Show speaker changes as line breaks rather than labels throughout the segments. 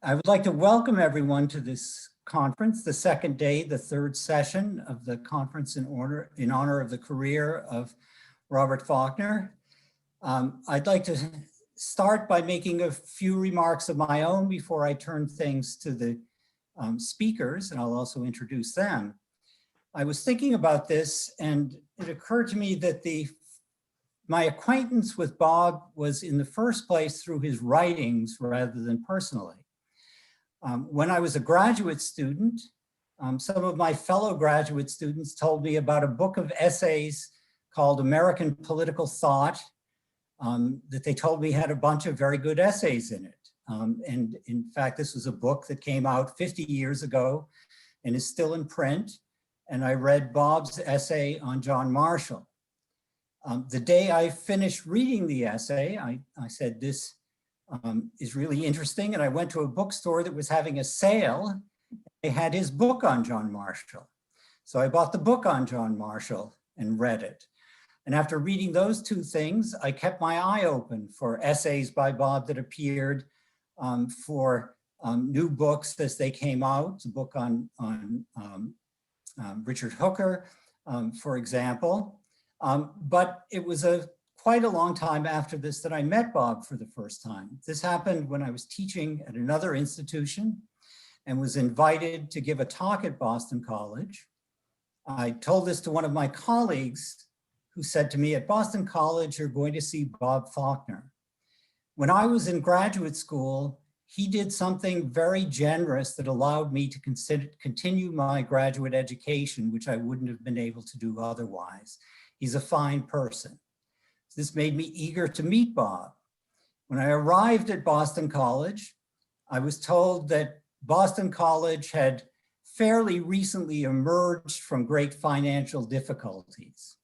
I would like to welcome everyone to this conference, the second day, the third session of the conference in honor of the career of Robert Faulkner. I'd like to start by making a few remarks of my own before I turn things to the speakers, and I'll also introduce them. I was thinking about this, and it occurred to me that my acquaintance with Bob was in the first place through his writings rather than personally. When I was a graduate student, some of my fellow graduate students told me about a book of essays called American Political Thought that they told me had a bunch of very good essays in it. And in fact, this was a book that came out 50 years ago and is still in print. And I read Bob's essay on John Marshall. The day I finished reading the essay, I said, this is really interesting. And I went to a bookstore that was having a sale. They had his book on John Marshall. So I bought the book on John Marshall and read it. And after reading those two things, I kept my eye open for essays by Bob that appeared, for new books as they came out. A book on Richard Hooker, for example. But it was quite a long time after this that I met Bob for the first time. This happened when I was teaching at another institution and was invited to give a talk at Boston College. I told this to one of my colleagues who said to me, at Boston College, you're going to see Bob Faulkner. When I was in graduate school, he did something very generous that allowed me to continue my graduate education, which I wouldn't have been able to do otherwise. He's a fine person. This made me eager to meet Bob. When I arrived at Boston College, I was told that Boston College had fairly recently emerged from great financial difficulties,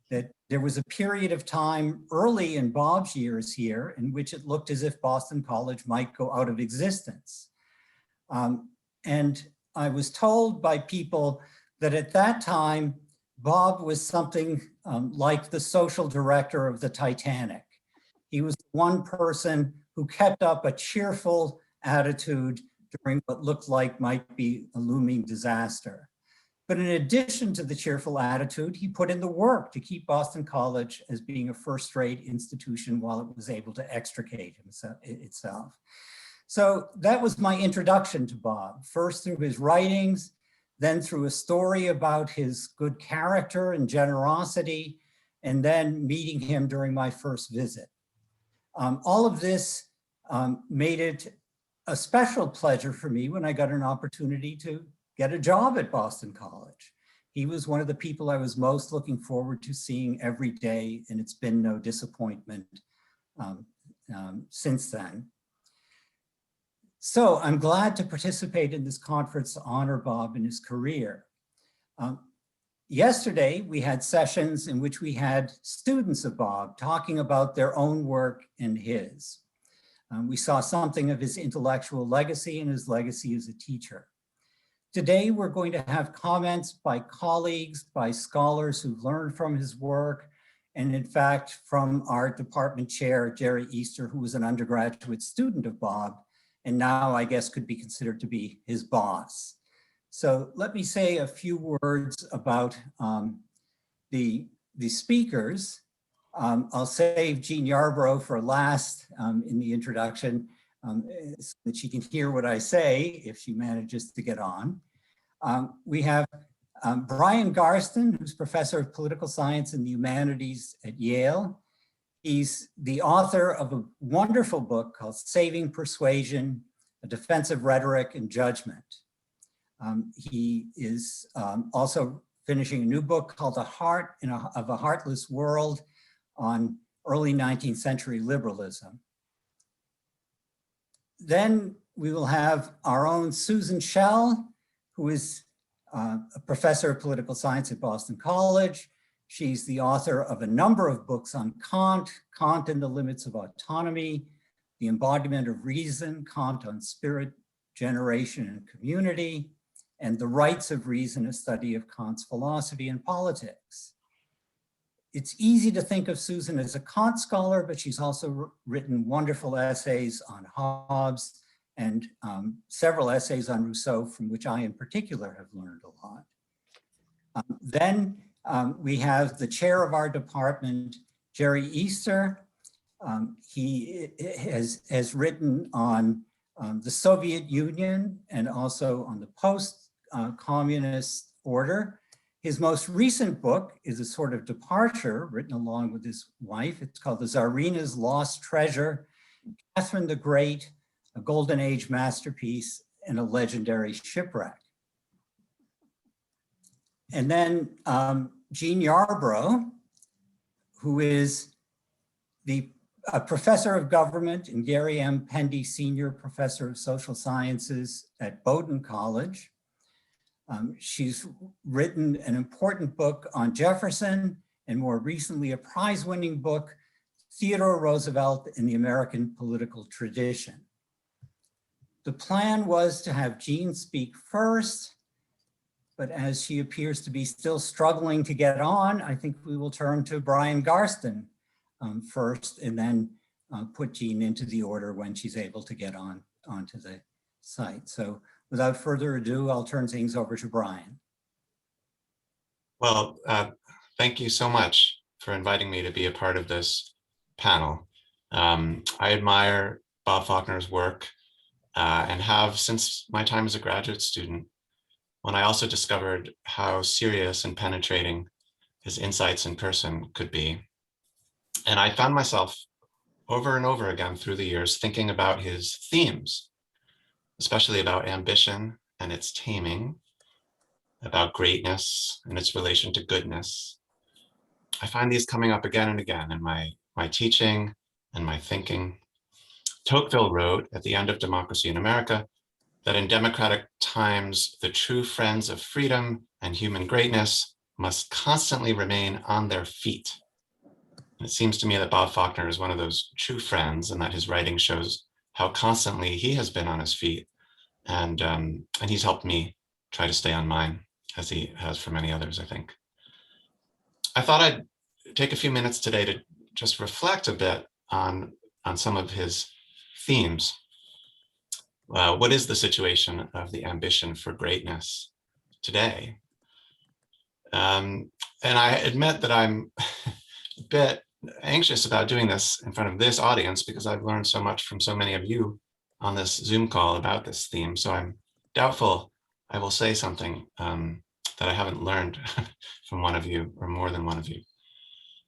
that there was a period of time early in Bob's years here in which it looked as if Boston College might go out of existence. And I was told by people that at that time, Bob was something like the social director of the Titanic. He was one person who kept up a cheerful attitude during what looked like might be a looming disaster. But in addition to the cheerful attitude, he put in the work to keep Boston College as being a first-rate institution while it was able to extricate itself. So that was my introduction to Bob, first through his writings, then through a story about his good character and generosity, and then meeting him during my first visit. All of this made it a special pleasure for me when I got an opportunity to get a job at Boston College. He was one of the people I was most looking forward to seeing every day, and it's been no disappointment since then. So I'm glad to participate in this conference to honor Bob and his career. Yesterday, we had sessions in which we had students of Bob talking about their own work and his. We saw something of his intellectual legacy and his legacy as a teacher. Today, we're going to have comments by colleagues, by scholars who've learned from his work, and in fact, from our department chair, Jerry Easter, who was an undergraduate student of Bob, and now I guess could be considered to be his boss. So let me say a few words about the speakers. I'll save Jean Yarbrough for last in the introduction so that she can hear what I say if she manages to get on. We have Brian Garston, who's professor of political science and the humanities at Yale. He's the author of a wonderful book called Saving Persuasion, A Defense of Rhetoric and Judgment. He is also finishing a new book called The Heart of a Heartless World on early 19th century liberalism. Then we will have our own Susan Schell, who is a professor of political science at Boston College. She's the author of a number of books on Kant, Kant and the Limits of Autonomy, The Embodiment of Reason, Kant on Spirit, Generation and Community, and The Rights of Reason, a study of Kant's philosophy and politics. It's easy to think of Susan as a Kant scholar, but she's also written wonderful essays on Hobbes and several essays on Rousseau, from which I in particular have learned a lot. Then we have the chair of our department, Jerry Easter. He has written on the Soviet Union and also on the post-communist order. His most recent book is a sort of departure written along with his wife. It's called The Tsarina's Lost Treasure, Catherine the Great, a Golden Age Masterpiece, and a Legendary Shipwreck. And then Jean Yarbrough, who is a professor of government and Gary M. Pendy Senior Professor of Social Sciences at Bowdoin College. She's written an important book on Jefferson, and more recently a prize-winning book, Theodore Roosevelt in the American Political Tradition. The plan was to have Jean speak first, but as she appears to be still struggling to get on, I think we will turn to Brian Garston first, and then put Jean into the order when she's able to get onto the site. So without further ado, I'll turn things over to Brian.
Well, thank you so much for inviting me to be a part of this panel. I admire Bob Faulkner's work and have since my time as a graduate student, when I also discovered how serious and penetrating his insights in person could be. And I found myself over and over again through the years thinking about his themes, especially about ambition and its taming, about greatness and its relation to goodness. I find these coming up again and again in my teaching and my thinking. Tocqueville wrote at the end of Democracy in America that in democratic times, the true friends of freedom and human greatness must constantly remain on their feet. And it seems to me that Bob Faulkner is one of those true friends, and that his writing shows how constantly he has been on his feet. And he's helped me try to stay on mine, as he has for many others, I think. I thought I'd take a few minutes today to just reflect a bit on some of his themes. What is the situation of the ambition for greatness today? And I admit that I'm a bit anxious about doing this in front of this audience because I've learned so much from so many of you on this Zoom call about this theme. So I'm doubtful I will say something that I haven't learned from one of you or more than one of you.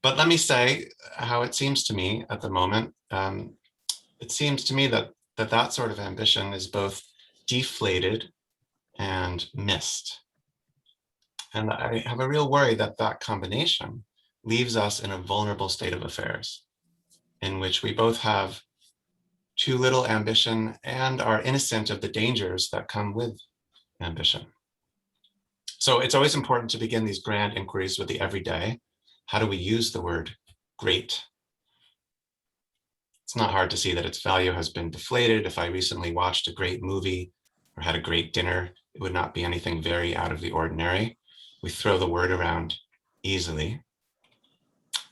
But let me say how it seems to me at the moment. It seems to me that that sort of ambition is both deflated and missed. And I have a real worry that that combination leaves us in a vulnerable state of affairs in which we both have too little ambition and are innocent of the dangers that come with ambition. So it's always important to begin these grand inquiries with the everyday. How do we use the word great? It's not hard to see that its value has been deflated. If I recently watched a great movie or had a great dinner, it would not be anything very out of the ordinary. We throw the word around easily.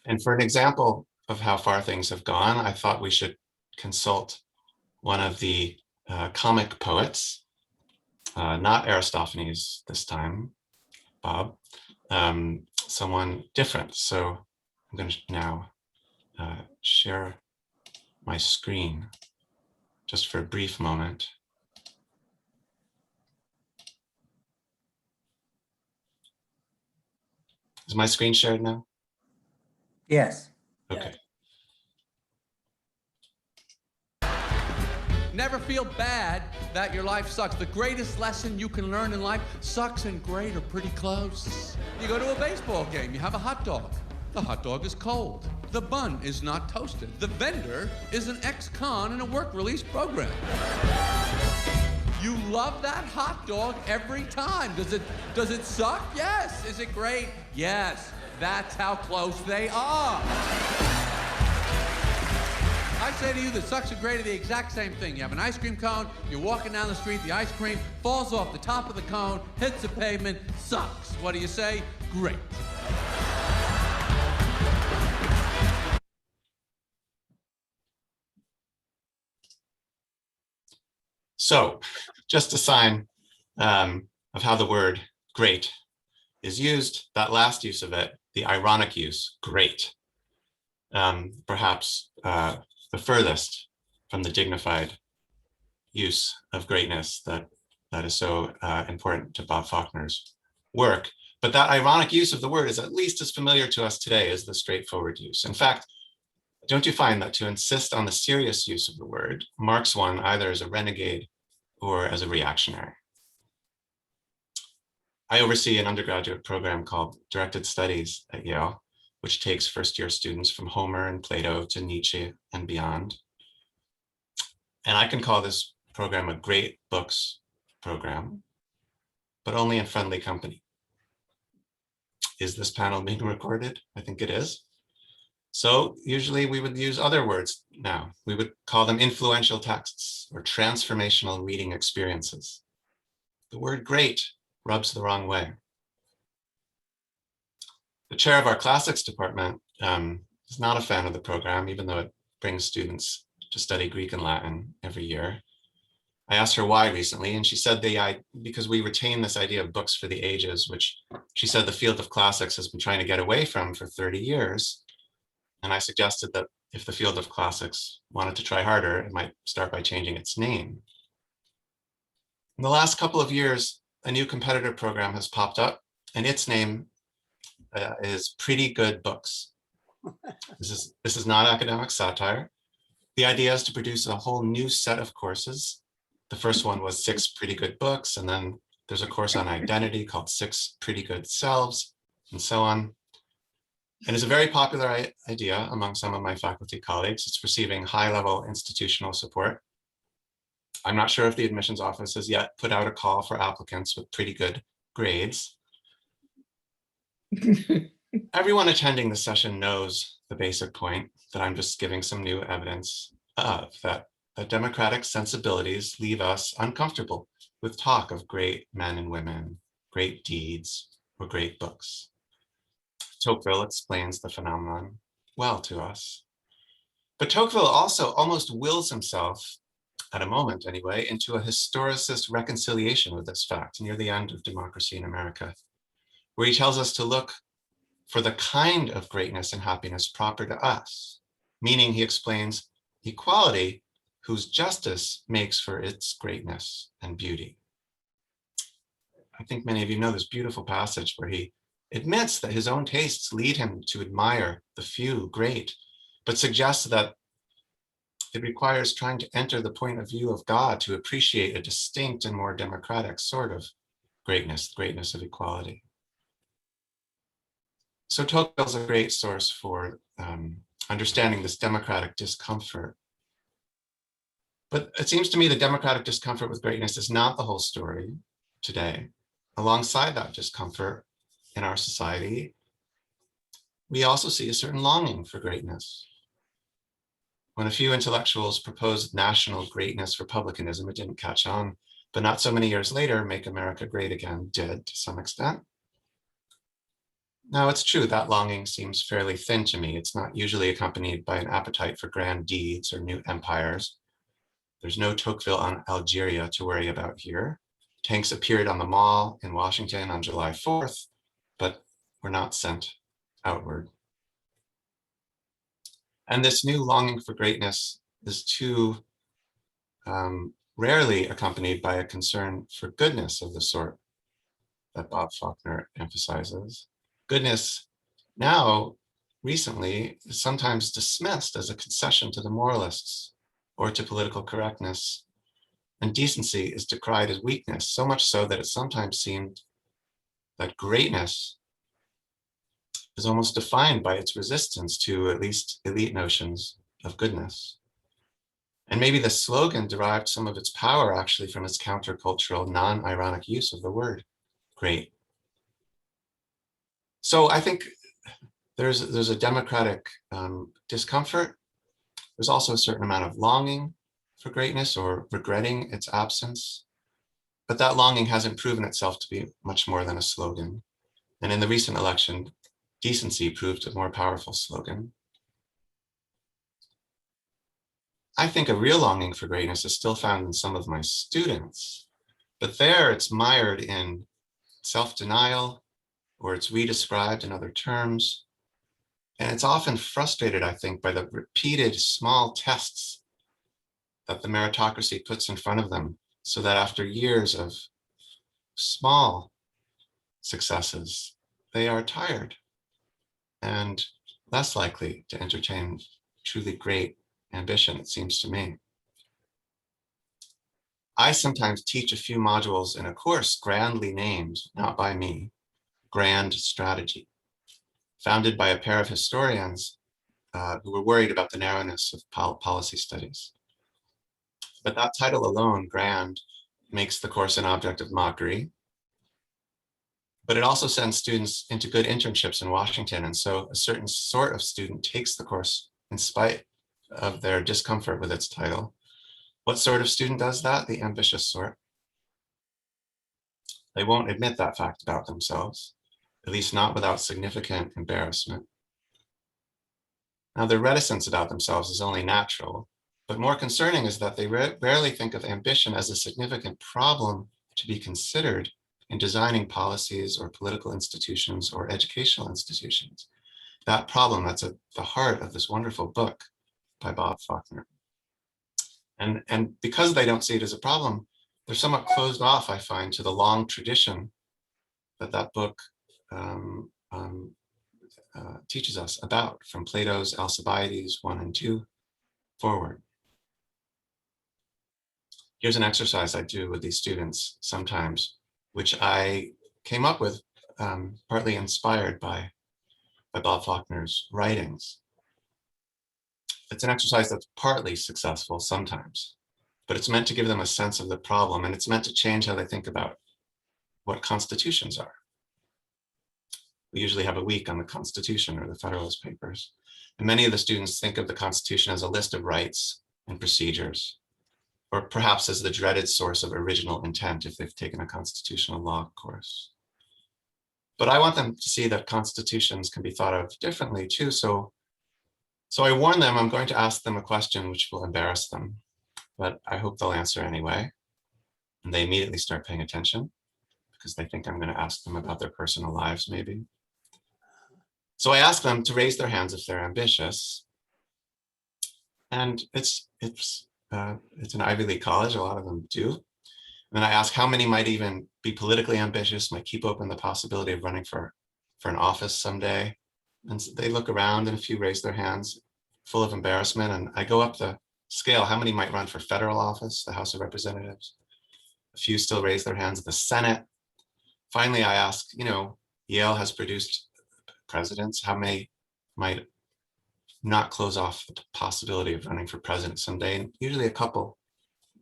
And for an example of how far things have gone, I thought we should consult one of the comic poets, not Aristophanes this time, Bob, someone different. So I'm going to now share my screen just for a brief moment. Is my screen shared now?
Yes.
Okay.
Never feel bad that your life sucks. The greatest lesson you can learn in life, sucks and great are pretty close. You go to a baseball game, you have a hot dog. The hot dog is cold. The bun is not toasted. The vendor is an ex-con in a work release program. You love that hot dog every time. Does it suck? Yes. Is it great? Yes. That's how close they are. I say to you that sucks and great are the exact same thing. You have an ice cream cone, you're walking down the street, the ice cream falls off the top of the cone, hits the pavement, sucks. What do you say? Great.
So just a sign of how the word great is used, that last use of it, the ironic use, great, perhaps the furthest from the dignified use of greatness that is so important to Bob Faulkner's work. But that ironic use of the word is at least as familiar to us today as the straightforward use. In fact, don't you find that to insist on the serious use of the word marks one either as a renegade or as a reactionary? I oversee an undergraduate program called Directed Studies at Yale, which takes first-year students from Homer and Plato to Nietzsche and beyond. And I can call this program a great books program, but only in friendly company. Is this panel being recorded? I think it is. So usually we would use other words now. We would call them influential texts or transformational reading experiences. The word great rubs the wrong way. The chair of our classics department is not a fan of the program, even though it brings students to study Greek and Latin every year. I asked her why recently, and she said because we retain this idea of books for the ages, which she said the field of classics has been trying to get away from for 30 years. And I suggested that if the field of classics wanted to try harder, it might start by changing its name. In the last couple of years, a new competitor program has popped up, and its name is Pretty Good Books. This is not academic satire. The idea is to produce a whole new set of courses. The first one was 6 Pretty Good Books, and then there's a course on identity called 6 Pretty Good Selves, and so on. And it's a very popular idea among some of my faculty colleagues. It's receiving high-level institutional support. I'm not sure if the admissions office has yet put out a call for applicants with pretty good grades. Everyone attending the session knows the basic point that I'm just giving some new evidence of, that democratic sensibilities leave us uncomfortable with talk of great men and women, great deeds, or great books. Tocqueville explains the phenomenon well to us. But Tocqueville also almost wills himself, at a moment anyway, into a historicist reconciliation with this fact near the end of Democracy in America, where he tells us to look for the kind of greatness and happiness proper to us, meaning, he explains, equality whose justice makes for its greatness and beauty. I think many of you know this beautiful passage where he admits that his own tastes lead him to admire the few great, but suggests that it requires trying to enter the point of view of God to appreciate a distinct and more democratic sort of greatness, the greatness of equality. So Tocqueville's a great source for understanding this democratic discomfort. But it seems to me the democratic discomfort with greatness is not the whole story today. Alongside that discomfort in our society, we also see a certain longing for greatness. When a few intellectuals proposed national greatness republicanism, it didn't catch on, but not so many years later, Make America Great Again did to some extent. Now, it's true that longing seems fairly thin to me. It's not usually accompanied by an appetite for grand deeds or new empires. There's no Tocqueville on Algeria to worry about here. Tanks appeared on the Mall in Washington on July 4th, but were not sent outward. And this new longing for greatness is too rarely accompanied by a concern for goodness of the sort that Bob Faulkner emphasizes. Goodness now, recently, is sometimes dismissed as a concession to the moralists or to political correctness. And decency is decried as weakness, so much so that it sometimes seemed that greatness is almost defined by its resistance to at least elite notions of goodness. And maybe the slogan derived some of its power actually from its countercultural, non-ironic use of the word great. So I think there's a democratic discomfort. There's also a certain amount of longing for greatness or regretting its absence. But that longing hasn't proven itself to be much more than a slogan. And in the recent election, decency proved a more powerful slogan. I think a real longing for greatness is still found in some of my students, but there it's mired in self-denial, or it's redescribed in other terms. And it's often frustrated, I think, by the repeated small tests that the meritocracy puts in front of them, so that after years of small successes, they are tired and less likely to entertain truly great ambition, it seems to me. I sometimes teach a few modules in a course grandly named, not by me, Grand Strategy, founded by a pair of historians who were worried about the narrowness of policy studies. But that title alone, Grand, makes the course an object of mockery. But it also sends students into good internships in Washington. And so a certain sort of student takes the course in spite of their discomfort with its title. What sort of student does that? The ambitious sort. They won't admit that fact about themselves, at least not without significant embarrassment. Now, their reticence about themselves is only natural, but more concerning is that they rarely think of ambition as a significant problem to be considered in designing policies or political institutions or educational institutions. That problem, that's at the heart of this wonderful book by Bob Faulkner. And because they don't see it as a problem, they're somewhat closed off, I find, to the long tradition that that book teaches us about, from Plato's Alcibiades 1 and 2 forward. Here's an exercise I do with these students sometimes, which I came up with partly inspired by Bob Faulkner's writings. It's an exercise that's partly successful sometimes, but it's meant to give them a sense of the problem, and it's meant to change how they think about what constitutions are. We usually have a week on the Constitution or the Federalist Papers, and many of the students think of the Constitution as a list of rights and procedures, or perhaps as the dreaded source of original intent if they've taken a constitutional law course. But I want them to see that constitutions can be thought of differently too. So I warn them, I'm going to ask them a question which will embarrass them, but I hope they'll answer anyway. And they immediately start paying attention because they think I'm going to ask them about their personal lives, maybe. So I ask them to raise their hands if they're ambitious. And it's an Ivy League college, a lot of them do. And then I ask how many might even be politically ambitious, might keep open the possibility of running for an office someday. And so they look around and a few raise their hands, full of embarrassment. And I go up the scale, how many might run for federal office, the House of Representatives? A few still raise their hands, the Senate. Finally, I ask, Yale has produced presidents, how many might not close off the possibility of running for president someday? And usually a couple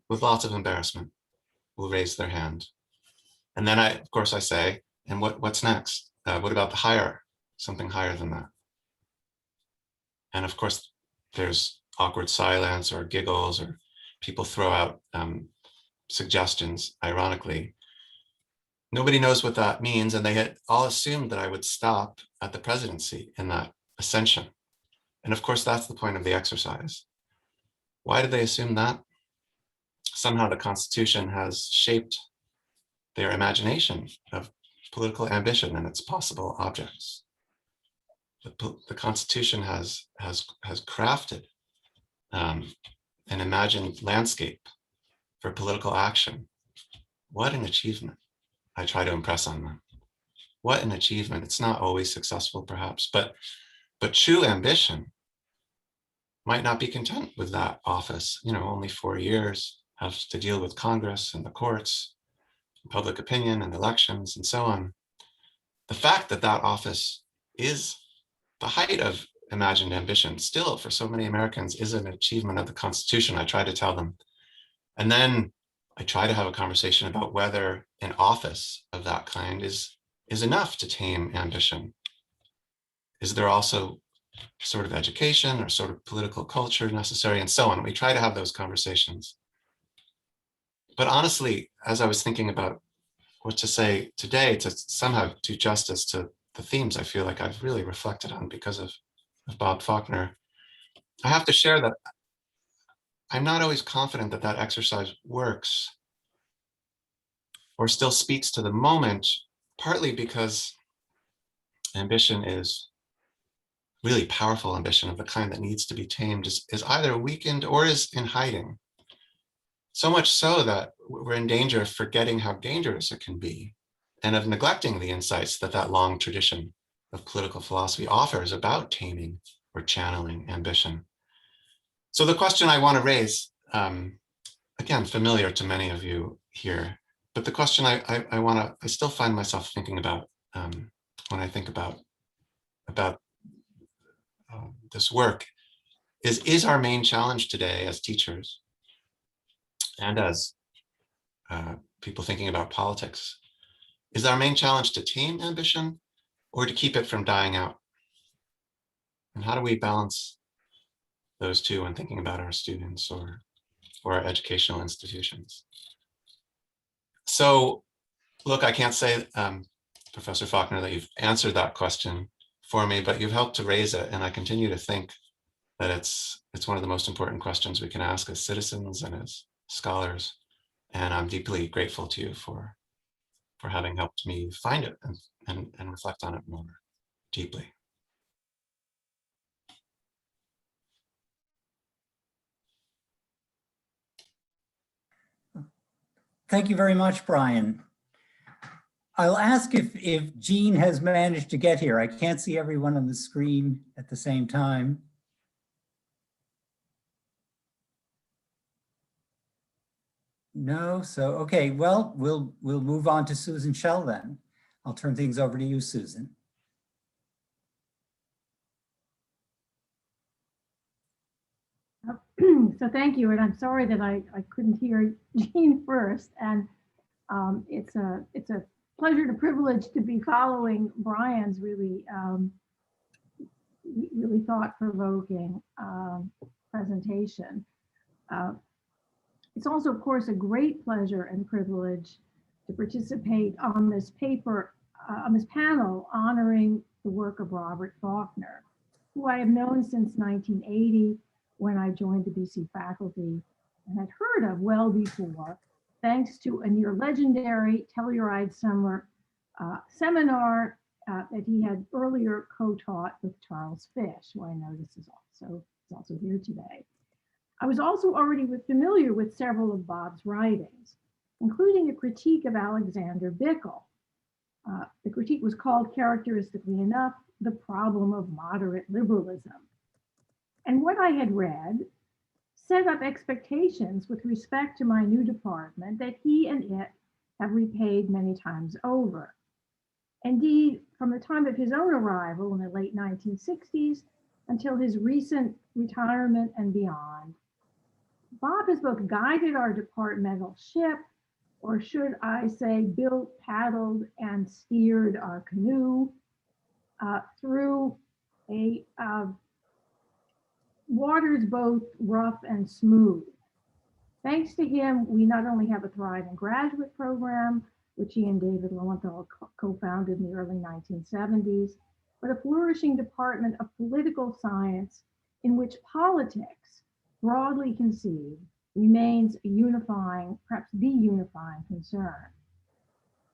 with lots of embarrassment will raise their hand. And then of course I say, and what's next? What about something higher than that? And of course, there's awkward silence or giggles, or people throw out suggestions, ironically. Nobody knows what that means, and they had all assumed that I would stop at the presidency in that ascension. And of course, that's the point of the exercise. Why did they assume that? Somehow the Constitution has shaped their imagination of political ambition and its possible objects. The Constitution has crafted an imagined landscape for political action. What an achievement. I try to impress on them. What an achievement. It's not always successful, perhaps, but true ambition might not be content with that office. Only 4 years, have to deal with Congress and the courts, public opinion and elections and so on. The fact that that office is the height of imagined ambition still for so many Americans is an achievement of the Constitution, I try to tell them. And then I try to have a conversation about whether an office of that kind is enough to tame ambition. Is there also sort of education or sort of political culture necessary, and so on? We try to have those conversations. But honestly, as I was thinking about what to say today to somehow do justice to the themes I feel like I've really reflected on because of Bob Faulkner, I have to share that I'm not always confident that that exercise works or still speaks to the moment, partly because ambition is really powerful ambition of the kind that needs to be tamed is either weakened or is in hiding. So much so that we're in danger of forgetting how dangerous it can be and of neglecting the insights that that long tradition of political philosophy offers about taming or channeling ambition. So the question I want to raise, again, familiar to many of you here, but the question I still find myself thinking about when I think about this work is our main challenge today as teachers and as people thinking about politics, is our main challenge to tame ambition or to keep it from dying out? And how do we balance those two when thinking about our students or our educational institutions? So look, I can't say, Professor Faulkner, that you've answered that question for me, but you've helped to raise it. And I continue to think that it's one of the most important questions we can ask as citizens and as scholars. And I'm deeply grateful to you for having helped me find it and reflect on it more deeply.
Thank you very much, Brian. I'll ask if Jean has managed to get here. I can't see everyone on the screen at the same time. No, so okay, well, we'll move on to Susan Schell then. I'll turn things over to you, Susan.
So thank you, and I'm sorry that I couldn't hear Jean first. And it's a pleasure and a privilege to be following Brian's really really thought-provoking presentation. It's also, of course, a great pleasure and privilege to participate on this paper, on this panel honoring the work of Robert Faulkner, who I have known since 1980 when I joined the BC faculty and had heard of well before, thanks to a near legendary Telluride summer seminar that he had earlier co-taught with Charles Fish, who I notice is also here today. I was also already familiar with several of Bob's writings, including a critique of Alexander Bickel. The critique was called, characteristically enough, The Problem of Moderate Liberalism. And what I had read set up expectations with respect to my new department that he and it have repaid many times over. Indeed, from the time of his own arrival in the late 1960s until his recent retirement and beyond, Bob has both guided our departmental ship, or should I say built, paddled, and steered our canoe through a waters both rough and smooth. Thanks to him, we not only have a thriving graduate program, which he and David Lowenthal co-founded in the early 1970s, but a flourishing department of political science in which politics, broadly conceived, remains a unifying, perhaps the unifying concern.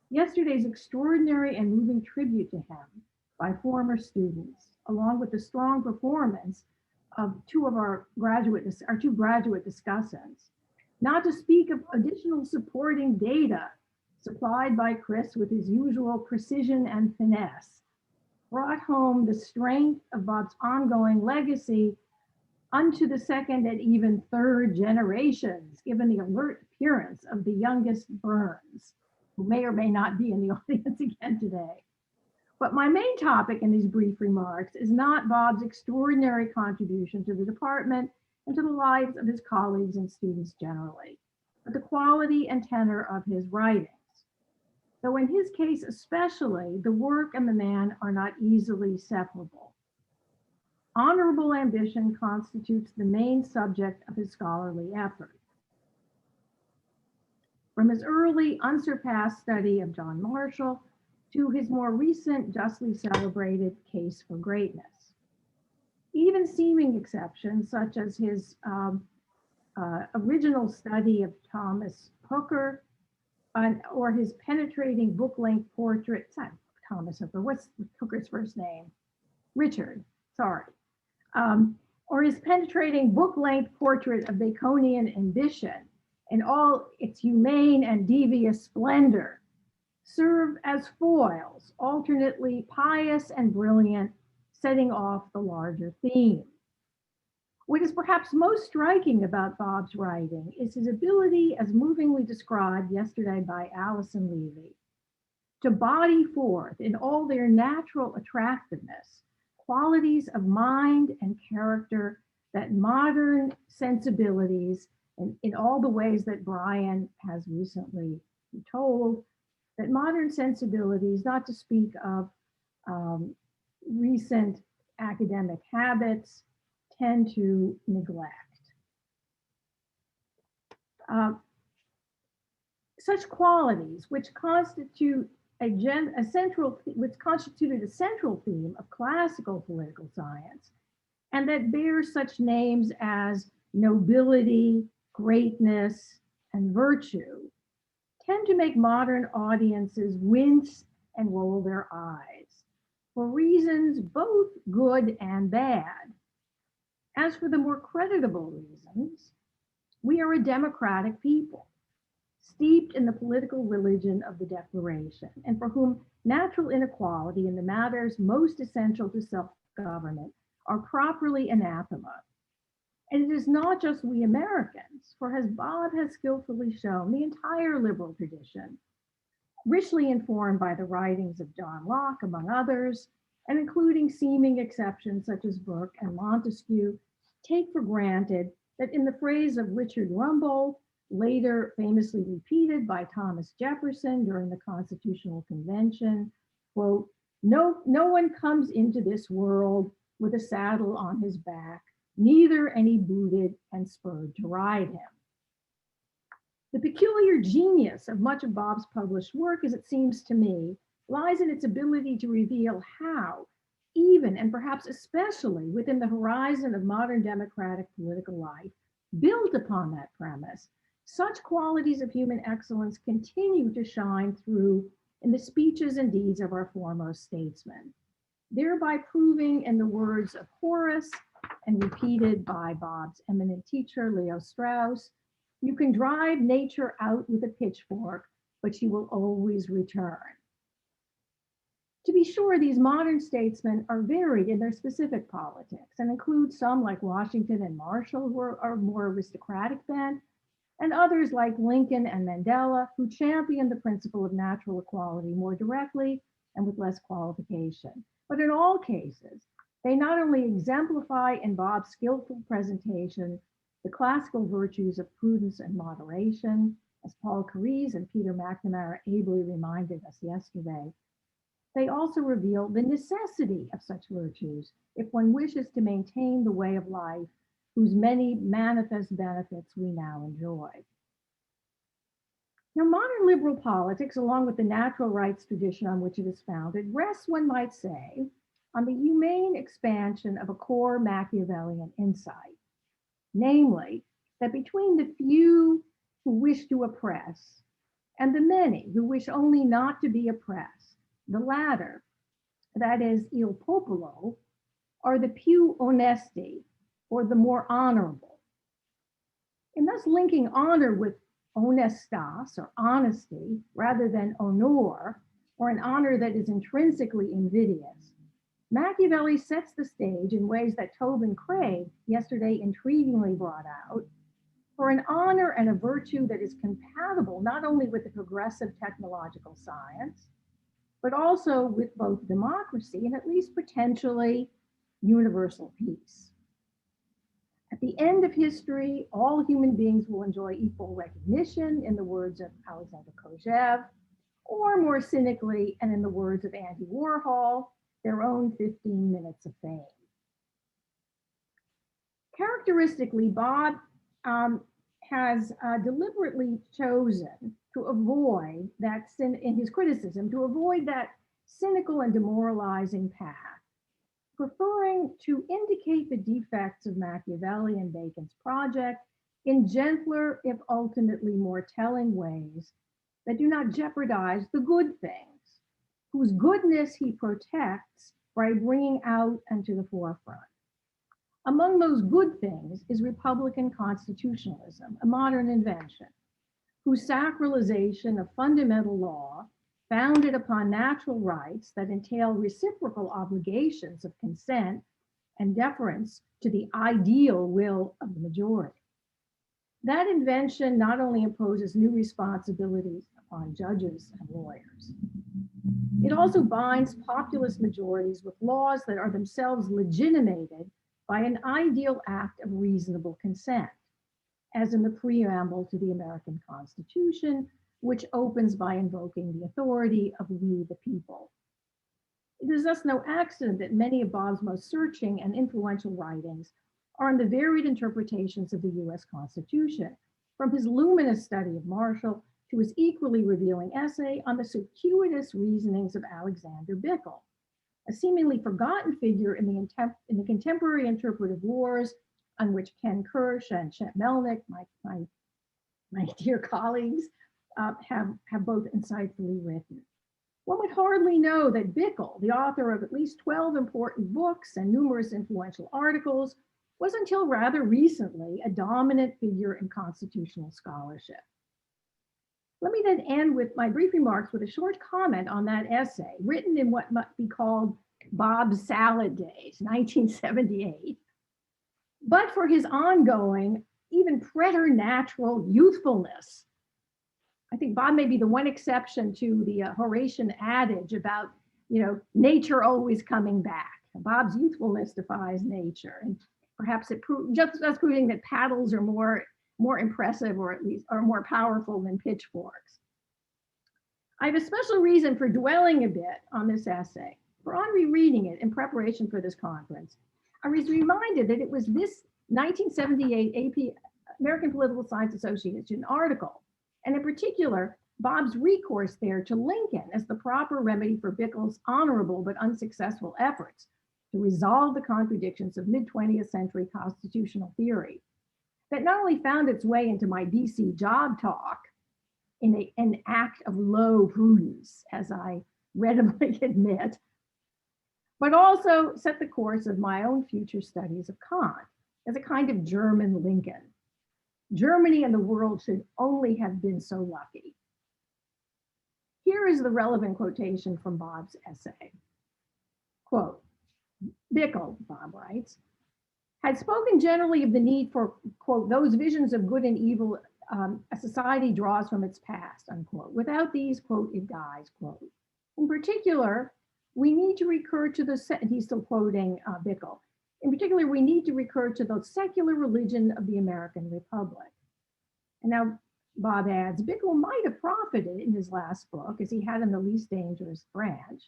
Yesterday's extraordinary and moving tribute to him by former students, along with the strong performance of two graduate discussants, not to speak of additional supporting data supplied by Chris with his usual precision and finesse, brought home the strength of Bob's ongoing legacy unto the second and even third generations, given the alert appearance of the youngest Burns, who may or may not be in the audience again today. But my main topic in these brief remarks is not Bob's extraordinary contribution to the department and to the lives of his colleagues and students generally, but the quality and tenor of his writings. Though in his case especially, the work and the man are not easily separable. Honorable ambition constitutes the main subject of his scholarly effort. From his early unsurpassed study of John Marshall to his more recent justly celebrated Case for Greatness. Even seeming exceptions, such as his original study of Thomas Hooker, or his penetrating book-length portrait, it's not Thomas Hooker, what's Hooker's first name? Richard, sorry. Or his penetrating book-length portrait of Baconian ambition in all its humane and devious splendor serve as foils, alternately pious and brilliant, setting off the larger theme. What is perhaps most striking about Bob's writing is his ability, as movingly described yesterday by Alison Levy, to body forth in all their natural attractiveness, qualities of mind and character that modern sensibilities, and in all the ways that Brian has recently told, that modern sensibilities, not to speak of recent academic habits, tend to neglect. Such qualities, which constituted a central theme of classical political science, and that bears such names as nobility, greatness, and virtue, tend to make modern audiences wince and roll their eyes for reasons both good and bad. As for the more creditable reasons, we are a democratic people, steeped in the political religion of the Declaration, and for whom natural inequality in the matters most essential to self-government are properly anathema. And it is not just we Americans, for as Bob has skillfully shown, the entire liberal tradition, richly informed by the writings of John Locke, among others, and including seeming exceptions such as Burke and Montesquieu, take for granted that, in the phrase of Richard Rumbold, later famously repeated by Thomas Jefferson during the Constitutional Convention, quote, no one comes into this world with a saddle on his back, neither any booted and spurred to ride him. The peculiar genius of much of Bob's published work, as it seems to me, lies in its ability to reveal how, even and perhaps especially within the horizon of modern democratic political life, built upon that premise, such qualities of human excellence continue to shine through in the speeches and deeds of our foremost statesmen, thereby proving, in the words of Horace and repeated by Bob's eminent teacher, Leo Strauss, you can drive nature out with a pitchfork, but she will always return. To be sure, these modern statesmen are varied in their specific politics and include some like Washington and Marshall, who are more aristocratic bent, and others like Lincoln and Mandela, who championed the principle of natural equality more directly and with less qualification. But in all cases, they not only exemplify in Bob's skillful presentation the classical virtues of prudence and moderation, as Paul Carise and Peter McNamara ably reminded us yesterday, they also reveal the necessity of such virtues if one wishes to maintain the way of life whose many manifest benefits we now enjoy. Now, modern liberal politics, along with the natural rights tradition on which it is founded, rests, one might say, on the humane expansion of a core Machiavellian insight, namely, that between the few who wish to oppress and the many who wish only not to be oppressed, the latter, that is, il popolo, are the più onesti, or the more honorable. In thus linking honor with honestas, or honesty, rather than honor, or an honor that is intrinsically invidious, Machiavelli sets the stage in ways that Tobin Craig yesterday intriguingly brought out for an honor and a virtue that is compatible not only with the progressive technological science, but also with both democracy and at least potentially universal peace. At the end of history, all human beings will enjoy equal recognition, in the words of Alexander Kojève, or more cynically, and in the words of Andy Warhol, their own 15 minutes of fame. Characteristically, Bob has deliberately chosen to avoid that in his criticism, to avoid that cynical and demoralizing path, preferring to indicate the defects of Machiavelli and Bacon's project in gentler, if ultimately more telling ways that do not jeopardize the good things, whose goodness he protects by bringing out and to the forefront. Among those good things is Republican constitutionalism, a modern invention, whose sacralization of fundamental law founded upon natural rights that entail reciprocal obligations of consent and deference to the ideal will of the majority. That invention not only imposes new responsibilities upon judges and lawyers, it also binds populist majorities with laws that are themselves legitimated by an ideal act of reasonable consent, as in the preamble to the American Constitution, which opens by invoking the authority of we the people. It is thus no accident that many of Bob's most searching and influential writings are on the varied interpretations of the US Constitution, from his luminous study of Marshall to his equally revealing essay on the circuitous reasonings of Alexander Bickel, a seemingly forgotten figure in the contemporary interpretive wars on which Ken Kirsch and Chet Melnick, my dear colleagues, have both insightfully written. One would hardly know that Bickel, the author of at least 12 important books and numerous influential articles, was until rather recently a dominant figure in constitutional scholarship. Let me then end with my brief remarks with a short comment on that essay, written in what might be called Bob's salad days, 1978. But for his ongoing, even preternatural youthfulness. I think Bob may be the one exception to the Horatian adage about, nature always coming back. Bob's youthfulness defies nature, and perhaps it just proving that paddles are more impressive, or at least are more powerful than pitchforks. I have a special reason for dwelling a bit on this essay. For on rereading it in preparation for this conference, I was reminded that it was this 1978 AP American Political Science Association article, and in particular, Bob's recourse there to Lincoln as the proper remedy for Bickel's honorable but unsuccessful efforts to resolve the contradictions of mid-20th century constitutional theory, that not only found its way into my DC job talk in an act of low prudence, as I readily admit, but also set the course of my own future studies of Kant as a kind of German Lincoln. Germany and the world should only have been so lucky. Here is the relevant quotation from Bob's essay. Quote, Bickel, Bob writes, had spoken generally of the need for, quote, those visions of good and evil a society draws from its past, unquote. Without these, quote, it dies, quote. In particular, we need to recur to he's still quoting Bickel. In particular, we need to recur to the secular religion of the American Republic. And now Bob adds, Bickel might have profited in his last book, as he had in The Least Dangerous Branch,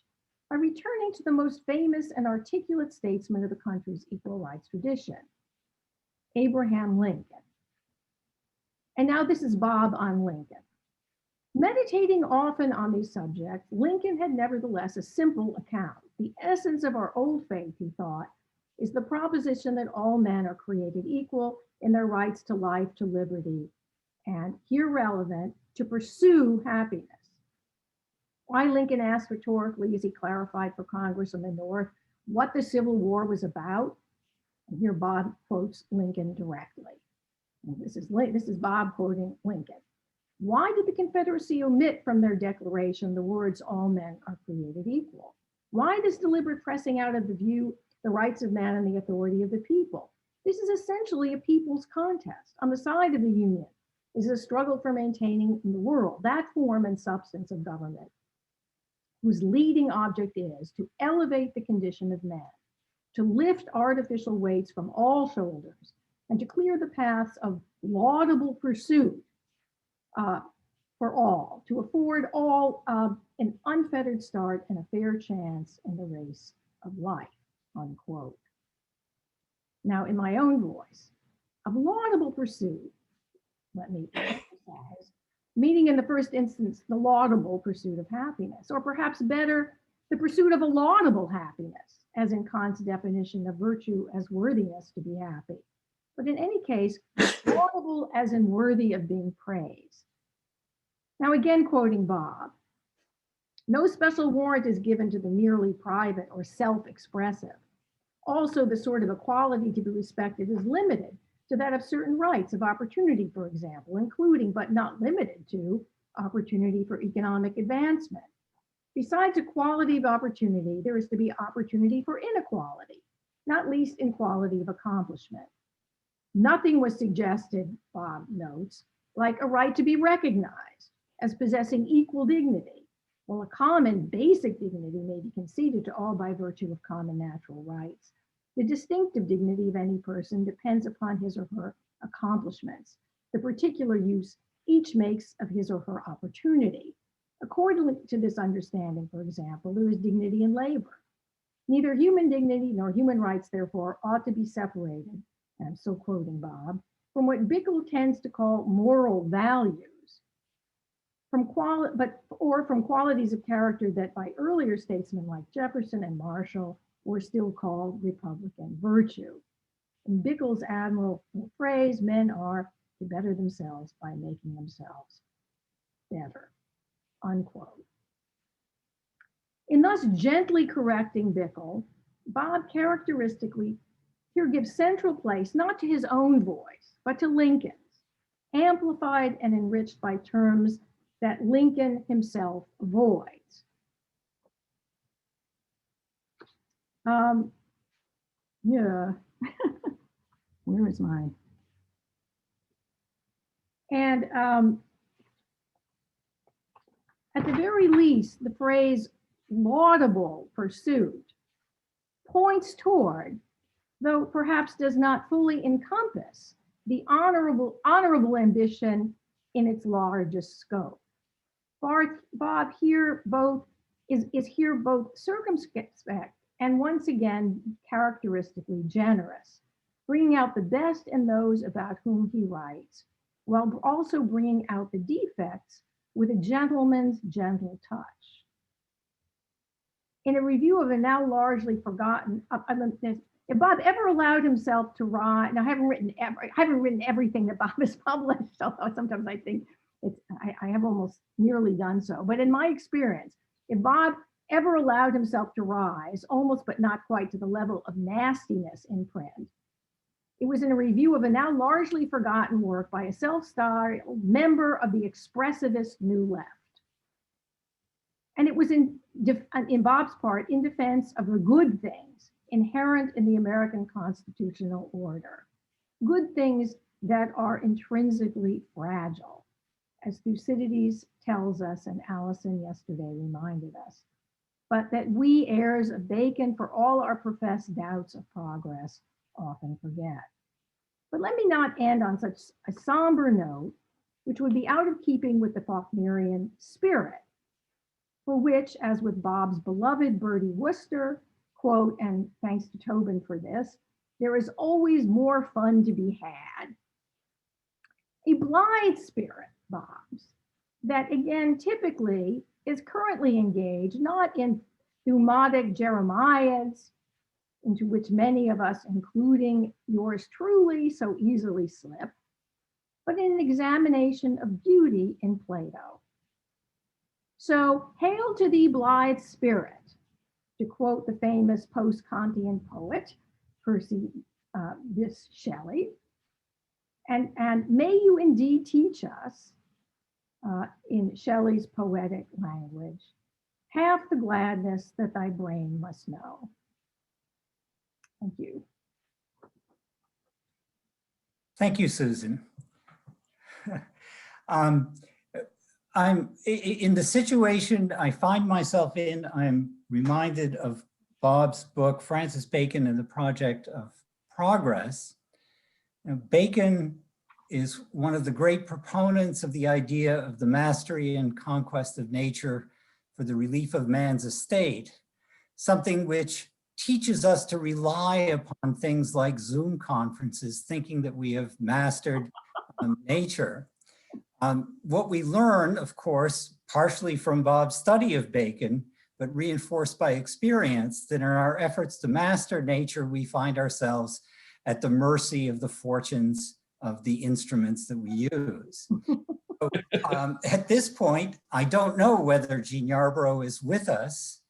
by returning to the most famous and articulate statesman of the country's equal rights tradition, Abraham Lincoln. And now this is Bob on Lincoln. Meditating often on these subjects, Lincoln had nevertheless a simple account. The essence of our old faith, he thought, is the proposition that all men are created equal in their rights to life, to liberty, and here relevant, to pursue happiness. Why, Lincoln asked rhetorically as he clarified for Congress in the North what the Civil War was about. And here Bob quotes Lincoln directly. And this is Bob quoting Lincoln. Why did the Confederacy omit from their declaration the words all men are created equal? Why this deliberate pressing out of the view the rights of man and the authority of the people? This is essentially a people's contest. On the side of the Union is a struggle for maintaining in the world that form and substance of government whose leading object is to elevate the condition of man, to lift artificial weights from all shoulders, and to clear the paths of laudable pursuit for all, to afford all an unfettered start and a fair chance in the race of life, unquote. Now, in my own voice, of laudable pursuit, let me emphasize, meaning in the first instance, the laudable pursuit of happiness, or perhaps better, the pursuit of a laudable happiness, as in Kant's definition of virtue as worthiness to be happy. but in any case, laudable as in worthy of being praised. Now again, quoting Bob, no special warrant is given to the merely private or self-expressive. Also, the sort of equality to be respected is limited to that of certain rights of opportunity, for example, including but not limited to opportunity for economic advancement. Besides equality of opportunity, there is to be opportunity for inequality, not least in quality of accomplishment. Nothing was suggested, Bob notes, like a right to be recognized as possessing equal dignity, while a common basic dignity may be conceded to all by virtue of common natural rights. The distinctive dignity of any person depends upon his or her accomplishments, the particular use each makes of his or her opportunity. According to this understanding, for example, there is dignity in labor. Neither human dignity nor human rights, therefore, ought to be separated, and I'm still quoting Bob, from what Bickel tends to call moral values, from qualities of character that by earlier statesmen like Jefferson and Marshall were still called Republican virtue. In Bickel's admirable phrase, men are to better themselves by making themselves better, unquote. In thus gently correcting Bickel, Bob characteristically here gives central place not to his own voice, but to Lincoln's, amplified and enriched by terms that Lincoln himself avoids. Yeah, where is mine? And at the very least, the phrase laudable pursuit points toward, though perhaps does not fully encompass, the honorable ambition in its largest scope. Bob here is here both circumspect and once again characteristically generous, bringing out the best in those about whom he writes, while also bringing out the defects with a gentleman's gentle touch. In a review of a now largely forgotten, if Bob ever allowed himself to write, and I haven't written everything that Bob has published, although sometimes I think I have almost nearly done so. But in my experience, if Bob ever allowed himself to rise, almost but not quite to the level of nastiness in print, it was in a review of a now largely forgotten work by a self-styled member of the expressivist New Left. And it was in Bob's part in defense of the good things inherent in the American constitutional order, good things that are intrinsically fragile, as Thucydides tells us and Allison yesterday reminded us, but that we heirs of Bacon, for all our professed doubts of progress, often forget. But let me not end on such a somber note, which would be out of keeping with the Faulknerian spirit, for which, as with Bob's beloved Bertie Wooster, quote, and thanks to Tobin for this, there is always more fun to be had. A blithe spirit, Bob's, that again typically is currently engaged not in thumatic jeremiads, into which many of us, including yours truly, so easily slip, but in an examination of beauty in Plato. So, hail to thee, blithe spirit, to quote the famous post-Kantian poet, Percy Bysshe Shelley, and may you indeed teach us, in Shelley's poetic language, half the gladness that thy brain must know. Thank you.
Thank you, Susan. I'm in the situation I find myself in. I'm reminded of Bob's book, Francis Bacon and the Project of Progress. Now, Bacon is one of the great proponents of the idea of the mastery and conquest of nature for the relief of man's estate, something which teaches us to rely upon things like Zoom conferences, thinking that we have mastered nature. What we learn, of course, partially from Bob's study of Bacon, but reinforced by experience, that in our efforts to master nature, we find ourselves at the mercy of the fortunes of the instruments that we use. So, at this point, I don't know whether Jean Yarborough is with us.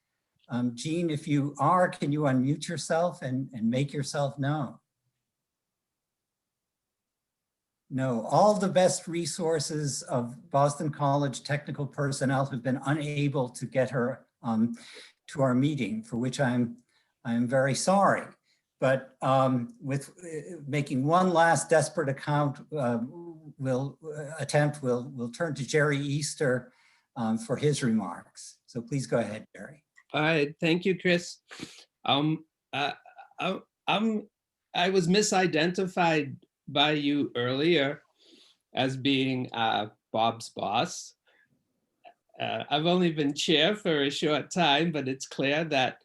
Jean, if you are, can you unmute yourself and make yourself known? No, all the best resources of Boston College technical personnel have been unable to get her to our meeting, for which I'm very sorry. But with making one last desperate we'll turn to Jerry Easter for his remarks. So please go ahead, Jerry.
All right, thank you, Chris. I was misidentified by you earlier as being Bob's boss. I've only been chair for a short time, but it's clear that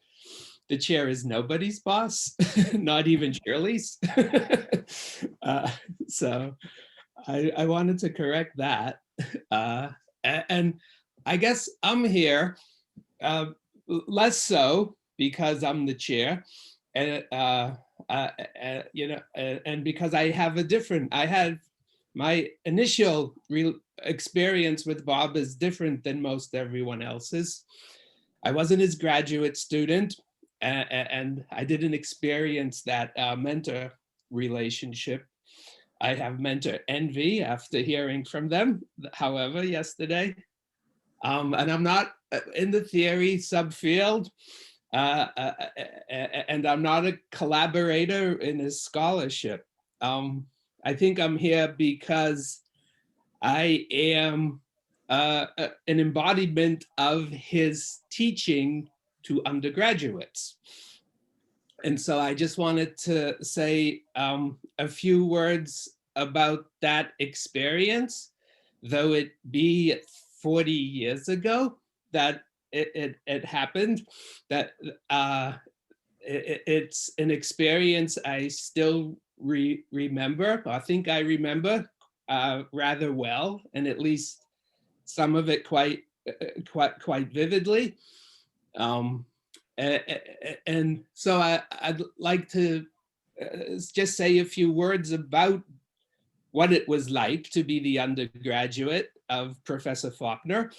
the chair is nobody's boss, not even Shirley's. So I wanted to correct that. And I guess I'm here less so because I'm the chair, and and because I had my initial experience with Bob is different than most everyone else's. I wasn't his graduate student, and I didn't experience that mentor relationship. I have mentor envy after hearing from them, however, yesterday. And I'm not in the theory subfield, and I'm not a collaborator in his scholarship. I think I'm here because I am an embodiment of his teaching to undergraduates. And so I just wanted to say a few words about that experience, though it be 40 years ago that it happened, that it's an experience I still remember. I think I remember rather well, and at least some of it quite vividly. And so I'd like to just say a few words about what it was like to be the undergraduate of Professor Faulkner,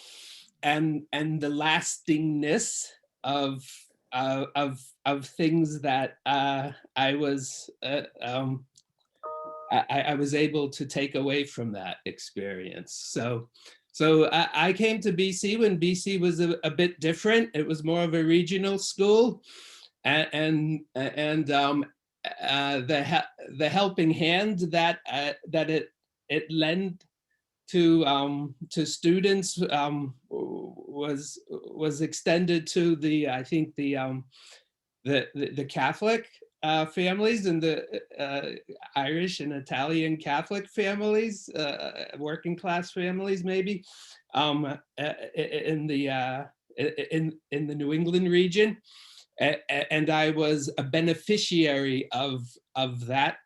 and the lastingness of things that I was able to take away from that experience. So I came to BC when BC was a bit different. It was more of a regional school, and the helping hand that it lent to students was extended to I think the Catholic families and the Irish and Italian Catholic families, working class families maybe, in the New England region, and I was a beneficiary of that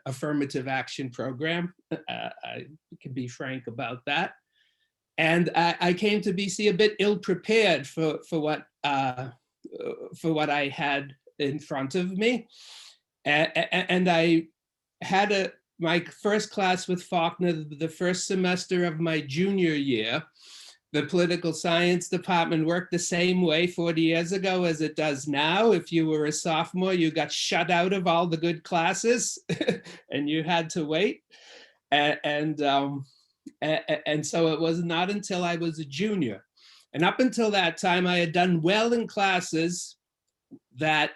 affirmative action program. I can be frank about that. And I came to BC a bit ill-prepared for what I had in front of me. And I had my first class with Faulkner the first semester of my junior year. The political science department worked the same way 40 years ago as it does now. If you were a sophomore, you got shut out of all the good classes and you had to wait. And so it was not until I was a junior. And up until that time, I had done well in classes that,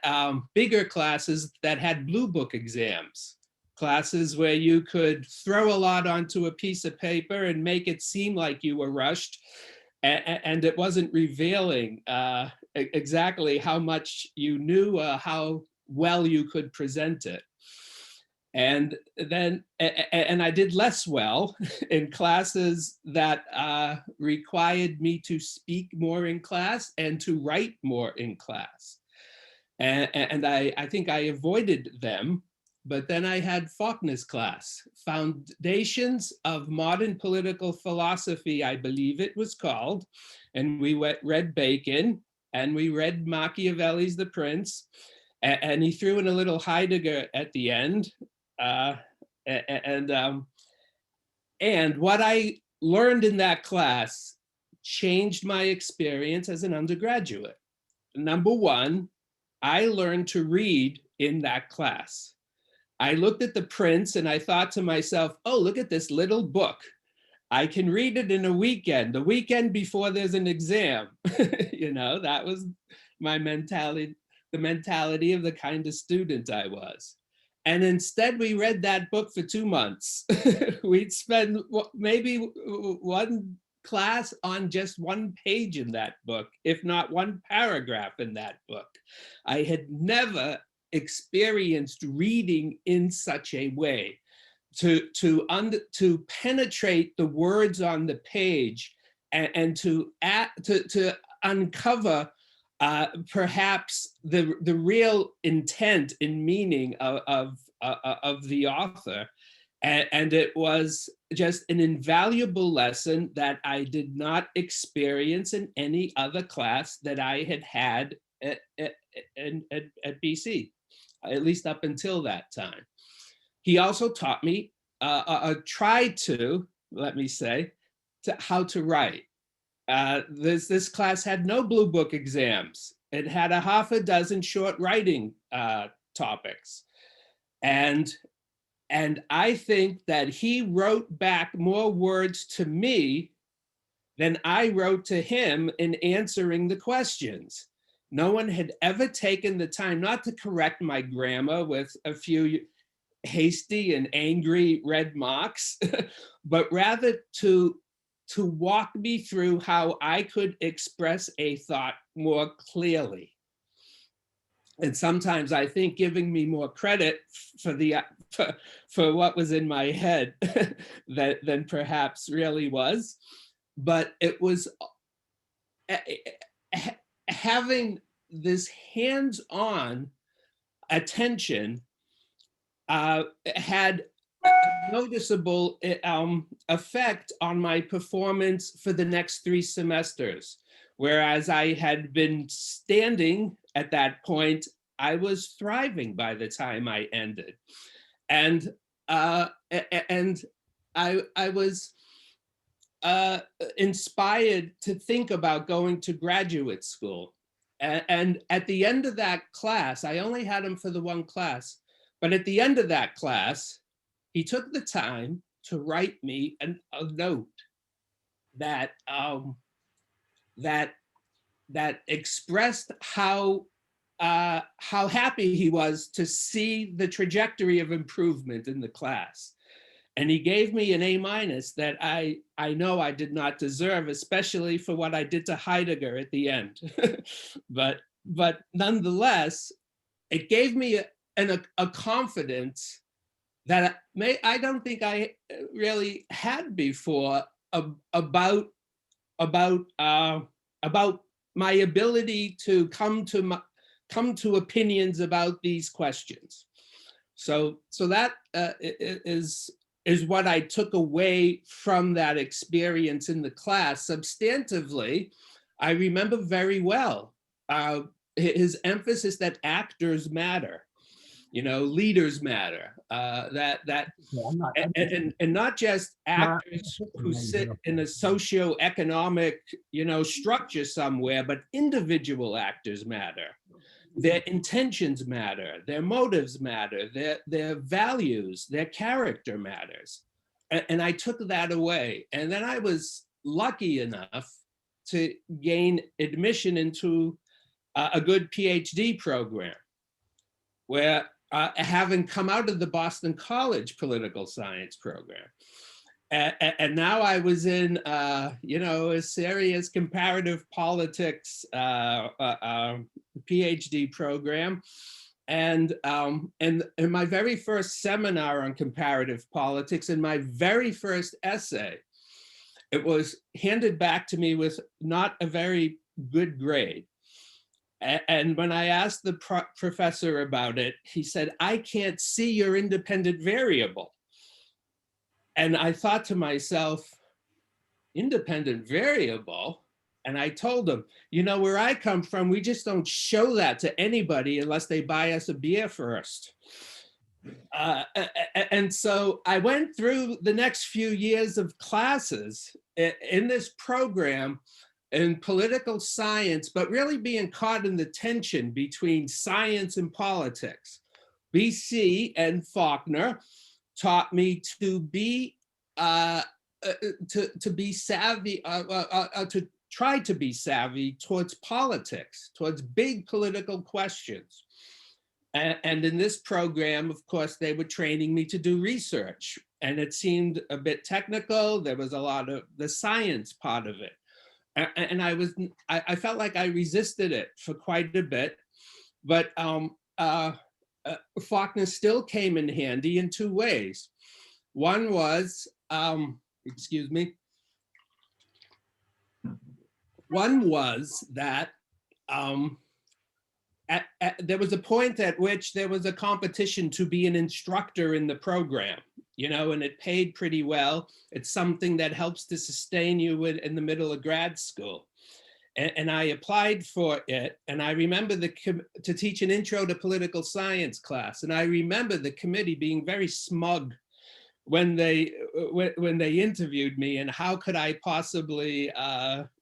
bigger classes that had blue book exams. Classes where you could throw a lot onto a piece of paper and make it seem like you were rushed, and it wasn't revealing exactly how much you knew, how well you could present it. And then, and I did less well in classes that required me to speak more in class and to write more in class. And I think I avoided them. But then I had Faulkner's class, Foundations of Modern Political Philosophy, I believe it was called. And we read Bacon, and we read Machiavelli's The Prince. And he threw in a little Heidegger at the end. And what I learned in that class changed my experience as an undergraduate. Number one, I learned to read in that class. I looked at the prints and I thought to myself, oh, look at this little book. I can read it in a weekend, the weekend before there's an exam. You know, that was my mentality, the mentality of the kind of student I was. And instead we read that book for 2 months. We'd spend maybe one class on just one page in that book, if not one paragraph in that book. I had never experienced reading in such a way to penetrate the words on the page and to uncover perhaps the real intent and meaning of the author. And it was just an invaluable lesson that I did not experience in any other class that I had had at BC, at least up until that time. He also taught me, tried to, let me say, how to write. This class had no blue book exams. It had a half a dozen short writing topics. And I think that he wrote back more words to me than I wrote to him in answering the questions. No one had ever taken the time not to correct my grammar with a few hasty and angry red marks, but rather to walk me through how I could express a thought more clearly. And sometimes I think giving me more credit for what was in my head than perhaps really was. But it was having this hands-on attention had a noticeable effect on my performance for the next 3 semesters. Whereas I had been standing at that point, I was thriving by the time I ended. And I was inspired to think about going to graduate school. And at the end of that class, I only had him for the one class, but at the end of that class, he took the time to write me a note that that expressed how happy he was to see the trajectory of improvement in the class. And he gave me an A- that I know I did not deserve, especially for what I did to Heidegger at the end. but nonetheless, it gave me a confidence that I don't think I really had before about my ability to come to opinions about these questions. So that is what I took away from that experience in the class. Substantively, I remember very well his emphasis that actors matter, you know, leaders matter, and not just actors who sit in a socioeconomic, you know, structure somewhere, but individual actors matter. Their intentions matter, their motives matter, their values, their character matters. And I took that away. And then I was lucky enough to gain admission into a good PhD program, where having come out of the Boston College political science program. And now I was in, you know, a serious comparative politics PhD program. And in my very first seminar on comparative politics, in my very first essay, it was handed back to me with not a very good grade. And when I asked the professor about it, he said, "I can't see your independent variable." And I thought to myself, independent variable? And I told him, you know, where I come from, we just don't show that to anybody unless they buy us a beer first. And so I went through the next few years of classes in this program in political science, but really being caught in the tension between science and politics. BC and Faulkner taught me to be to be savvy, to try to be savvy towards politics, towards big political questions. And in this program, of course, they were training me to do research, and it seemed a bit technical. There was a lot of the science part of it. And I felt like I resisted it for quite a bit, but Faulkner still came in handy in two ways. One was, excuse me. One was that there was a point at which there was a competition to be an instructor in the program, you know, and it paid pretty well. It's something that helps to sustain you in the middle of grad school. And I applied for it, and I remember to teach an intro to political science class. And I remember the committee being very smug when they interviewed me, and how could I possibly,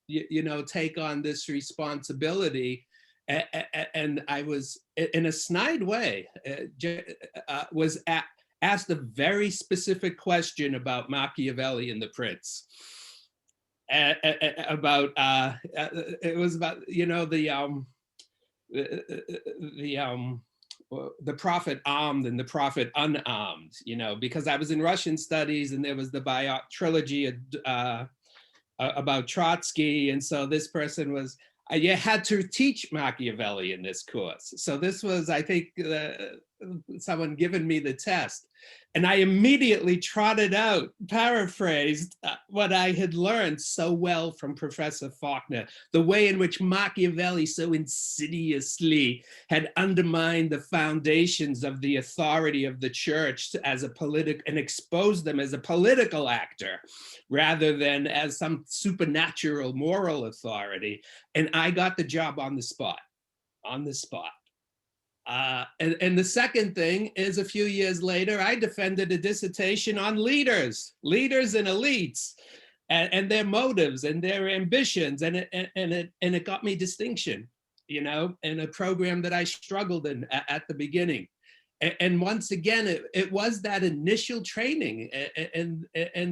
you know, take on this responsibility. And I was, in a snide way, was asked a very specific question about Machiavelli and the Prince. About it was about, you know, the prophet armed and the prophet unarmed, you know, because I was in Russian studies, and there was the trilogy about Trotsky, and so this person was, you had to teach Machiavelli in this course. So this was, I think, someone giving me the test. And I immediately trotted out, paraphrased what I had learned so well from Professor Faulkner, the way in which Machiavelli so insidiously had undermined the foundations of the authority of the church as a and exposed them as a political actor rather than as some supernatural moral authority. And I got the job on the spot. And the second thing is, a few years later, I defended a dissertation on leaders and elites, and their motives and their ambitions, and it got me distinction, you know, in a program that I struggled in at the beginning. And once again, it was that initial training and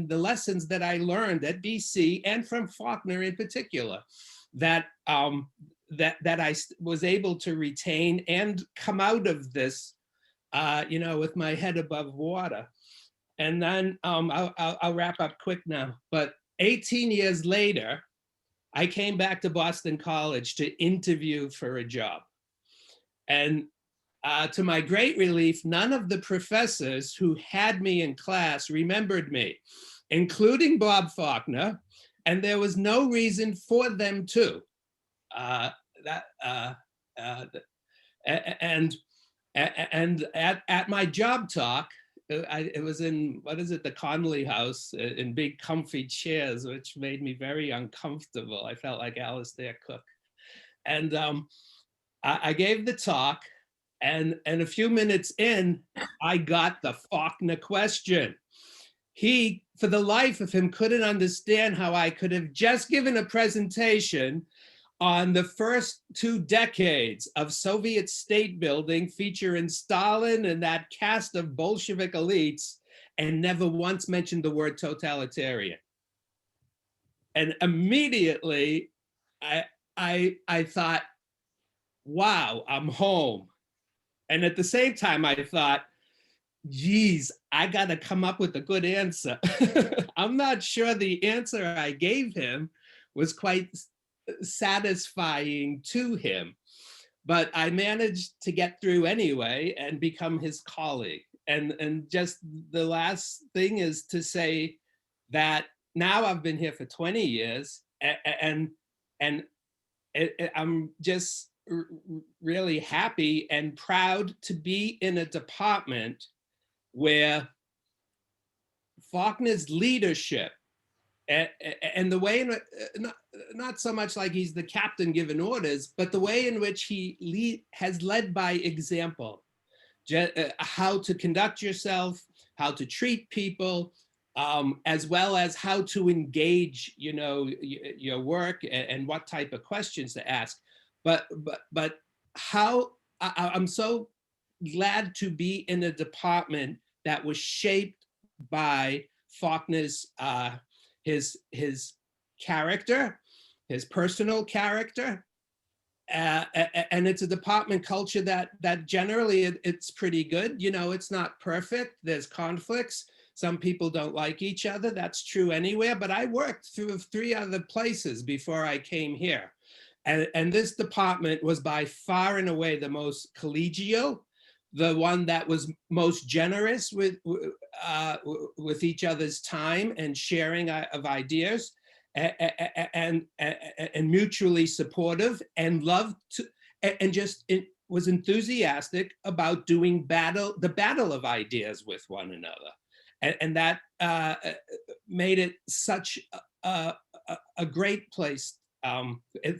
the lessons that I learned at BC and from Faulkner in particular, that I was able to retain and come out of this, you know, with my head above water. And then I'll wrap up quick now. But 18 years later, I came back to Boston College to interview for a job. And to my great relief, none of the professors who had me in class remembered me, including Bob Faulkner, and there was no reason for them to. And at my job talk, it was in, what is it, the Conley House, in big comfy chairs, which made me very uncomfortable. I felt like Alistair Cook. And I gave the talk, and a few minutes in, I got the Faulkner question. He, for the life of him, couldn't understand how I could have just given a presentation on the first 2 decades of Soviet state building, featuring Stalin and that cast of Bolshevik elites, and never once mentioned the word totalitarian. And immediately, I thought, wow, I'm home. And at the same time, I thought, geez, I got to come up with a good answer. I'm not sure the answer I gave him was quite satisfying to him, but I managed to get through anyway and become his colleague. And just the last thing is to say that now I've been here for 20 years, and I'm just really happy and proud to be in a department where Faulkner's leadership and the way not so much like he's the captain giving orders, but the way in which he has led by example, how to conduct yourself, how to treat people, as well as how to engage, you know, your work and what type of questions to ask. But how I'm so glad to be in a department that was shaped by Faulkner's his character, his personal character, and it's a department culture that generally it's pretty good. You know, it's not perfect. There's conflicts. Some people don't like each other. That's true anywhere. But I worked through 3 other places before I came here, and this department was by far and away the most collegial, the one that was most generous with each other's time and sharing of ideas, and mutually supportive, and loved to, and just it was enthusiastic about doing the battle of ideas with one another, and that made it such a great place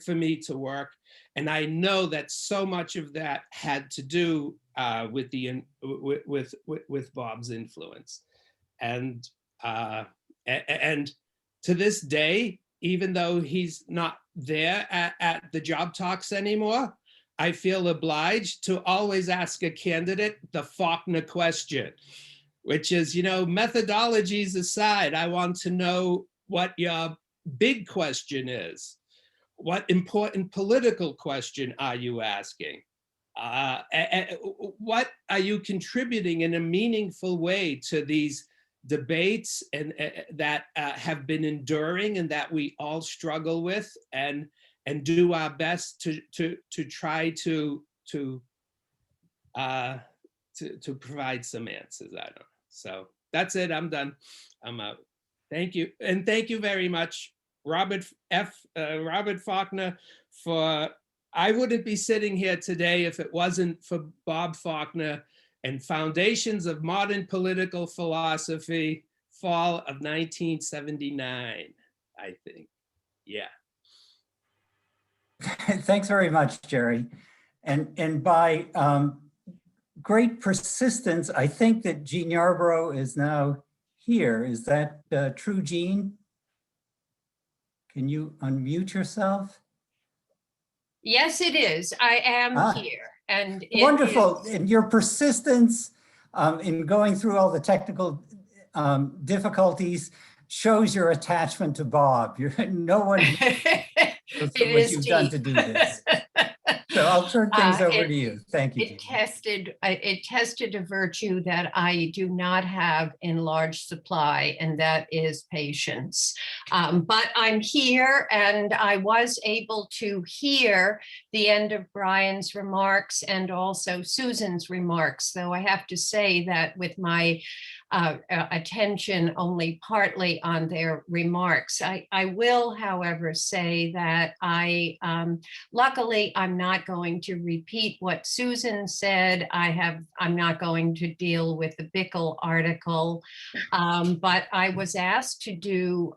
for me to work. And I know that so much of that had to do with Bob's influence, and to this day, even though he's not there at the job talks anymore, I feel obliged to always ask a candidate the Faulkner question, which is, you know, methodologies aside, I want to know what your big question is. What important political question are you asking? What are you contributing in a meaningful way to these debates and that have been enduring and that we all struggle with, and do our best to try to provide some answers. I don't know. So that's it. I'm done. I'm out. Thank you, and thank you very much, Robert Faulkner, for. I wouldn't be sitting here today if it wasn't for Bob Faulkner and Foundations of Modern Political Philosophy, fall of 1979, I think. Yeah.
Thanks very much, Jerry. And by great persistence, I think that Jean Yarbrough is now here. Is that true, Jean? Can you unmute yourself?
Yes, it is. I am here. And
wonderful. And your persistence in going through all the technical difficulties shows your attachment to Bob. No one knows what you've done to do this. So I'll turn things over to you. Thank you.
It tested a virtue that I do not have in large supply, and that is patience. But I'm here, and I was able to hear the end of Brian's remarks and also Susan's remarks, though I have to say that with my attention only partly on their remarks. I will, however, say that luckily, I'm not going to repeat what Susan said. I'm not going to deal with the Bickel article, but I was asked to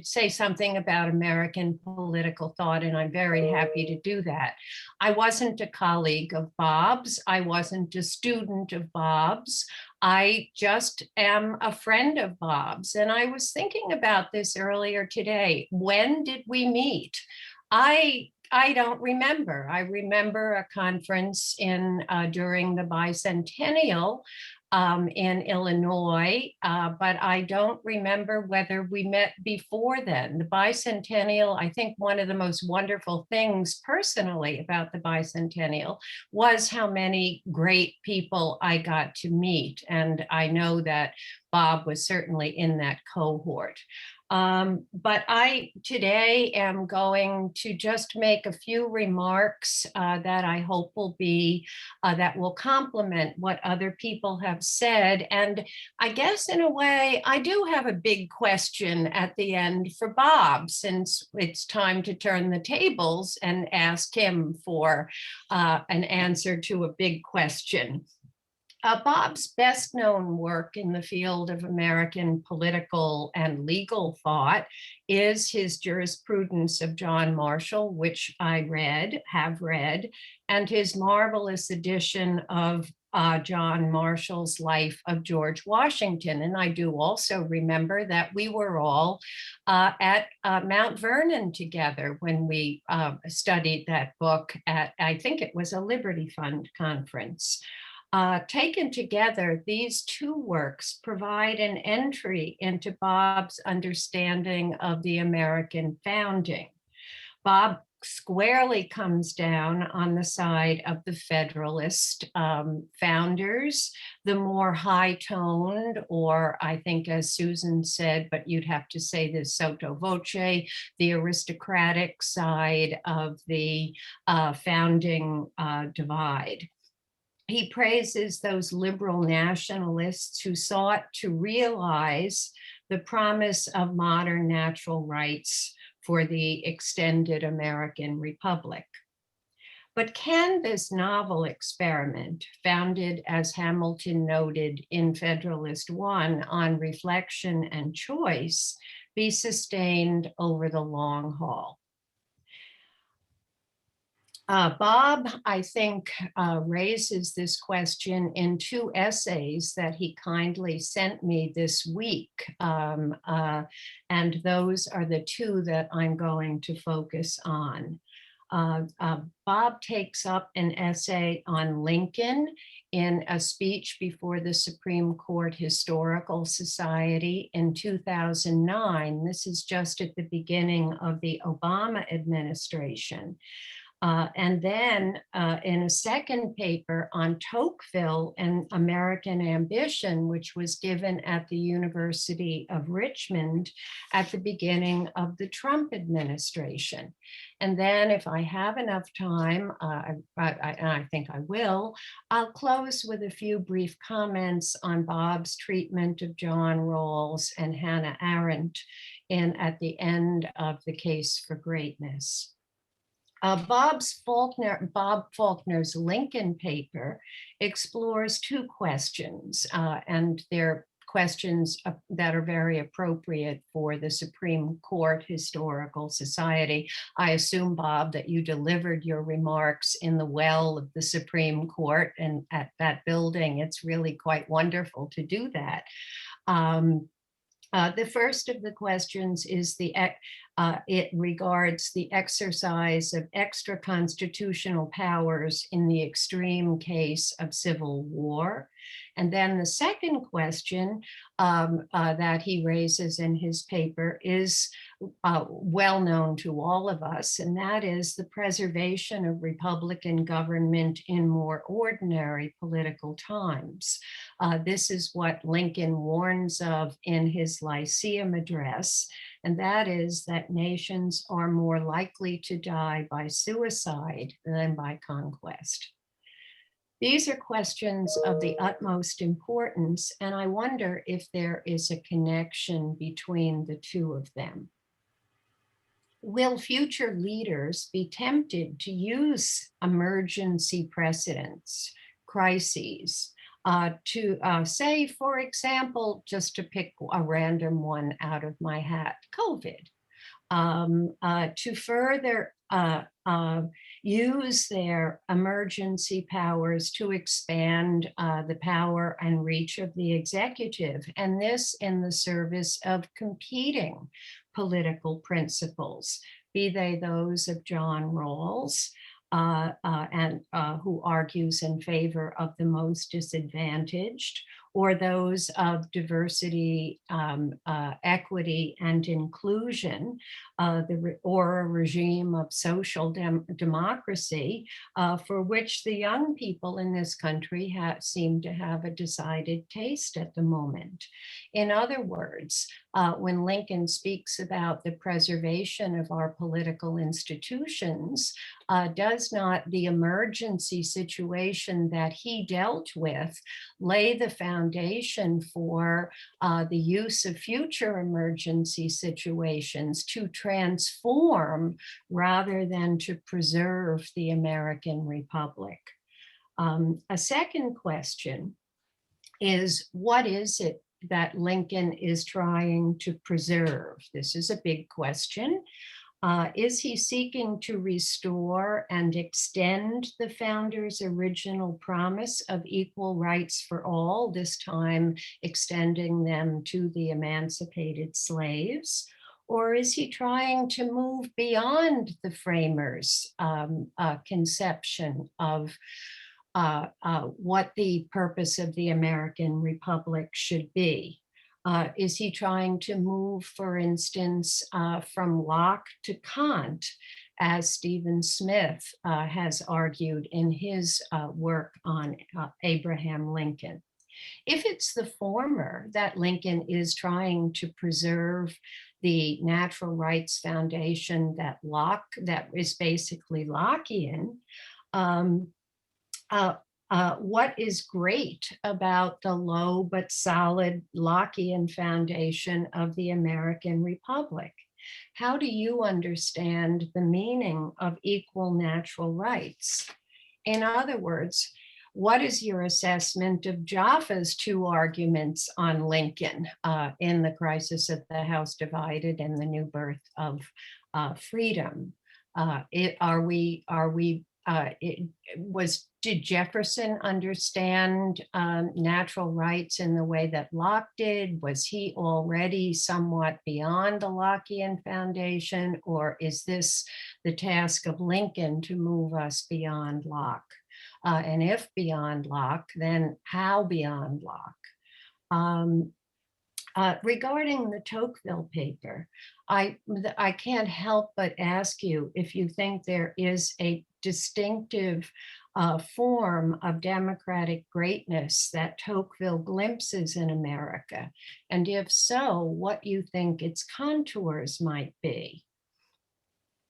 say something about American political thought, and I'm very happy to do that. I wasn't a colleague of Bob's. I wasn't a student of Bob's. I just am a friend of Bob's. And I was thinking about this earlier today. When did we meet? I don't remember. I remember a conference during the bicentennial in Illinois, but I don't remember whether we met before then. The bicentennial, I think one of the most wonderful things personally about the bicentennial was how many great people I got to meet. And I know that Bob was certainly in that cohort. But I today am going to just make a few remarks that I hope will be, that will complement what other people have said. And I guess in a way, I do have a big question at the end for Bob, since it's time to turn the tables and ask him for an answer to a big question. Bob's best known work in the field of American political and legal thought is his Jurisprudence of John Marshall, which I have read, and his marvelous edition of John Marshall's Life of George Washington. And I do also remember that we were all at Mount Vernon together when we studied that book at, I think it was a Liberty Fund conference. Taken together, these two works provide an entry into Bob's understanding of the American founding. Bob squarely comes down on the side of the Federalist founders, the more high-toned, or I think as Susan said, but you'd have to say the sotto voce, the aristocratic side of the founding divide. He praises those liberal nationalists who sought to realize the promise of modern natural rights for the extended American Republic. But can this novel experiment, founded, as Hamilton noted in Federalist I, on reflection and choice, be sustained over the long haul? Bob, I think, raises this question in two essays that he kindly sent me this week. And those are the two that I'm going to focus on. Bob takes up an essay on Lincoln in a speech before the Supreme Court Historical Society in 2009. This is just at the beginning of the Obama administration. And then in a second paper on Tocqueville and American Ambition, which was given at the University of Richmond at the beginning of the Trump administration. And then if I have enough time, and I think I will, I'll close with a few brief comments on Bob's treatment of John Rawls and Hannah Arendt at the end of The Case for Greatness. Bob Faulkner's Lincoln paper explores two questions, and they're questions that are very appropriate for the Supreme Court Historical Society. I assume, Bob, that you delivered your remarks in the well of the Supreme Court and at that building. It's really quite wonderful to do that. The first of the questions is it regards the exercise of extra constitutional powers in the extreme case of civil war. And then the second question that he raises in his paper is well known to all of us, and that is the preservation of Republican government in more ordinary political times. This is what Lincoln warns of in his Lyceum address, and that is that nations are more likely to die by suicide than by conquest. These are questions of the utmost importance, and I wonder if there is a connection between the two of them. Will future leaders be tempted to use emergency precedents, crises, to say, for example, just to pick a random one out of my hat, COVID, to further use their emergency powers to expand the power and reach of the executive, and this in the service of competing political principles, be they those of John Rawls, who argues in favor of the most disadvantaged, or those of diversity, equity, and inclusion, or a regime of social democracy for which the young people in this country seem to have a decided taste at the moment. In other words, when Lincoln speaks about the preservation of our political institutions, does not the emergency situation that he dealt with lay the foundation for the use of future emergency situations to transform rather than to preserve the American Republic? A second question is what is it that Lincoln is trying to preserve? This is a big question. Is he seeking to restore and extend the founders' original promise of equal rights for all, this time extending them to the emancipated slaves? Or is he trying to move beyond the framers' conception of what the purpose of the American Republic should be? Is he trying to move, for instance, from Locke to Kant, as Stephen Smith has argued in his work on Abraham Lincoln? If it's the former, that Lincoln is trying to preserve the natural rights foundation that is basically Lockean, what is great about the low but solid Lockean foundation of the American Republic? How do you understand the meaning of equal natural rights? In other words, what is your assessment of Jaffa's two arguments on Lincoln in The Crisis of the House Divided and The New Birth of Freedom? Did Jefferson understand natural rights in the way that Locke did? Was he already somewhat beyond the Lockean foundation, or is this the task of Lincoln to move us beyond Locke? And if beyond Locke, then how beyond Locke? Regarding the Tocqueville paper, I can't help but ask you if you think there is a distinctive form of democratic greatness that Tocqueville glimpses in America, and if so, what you think its contours might be.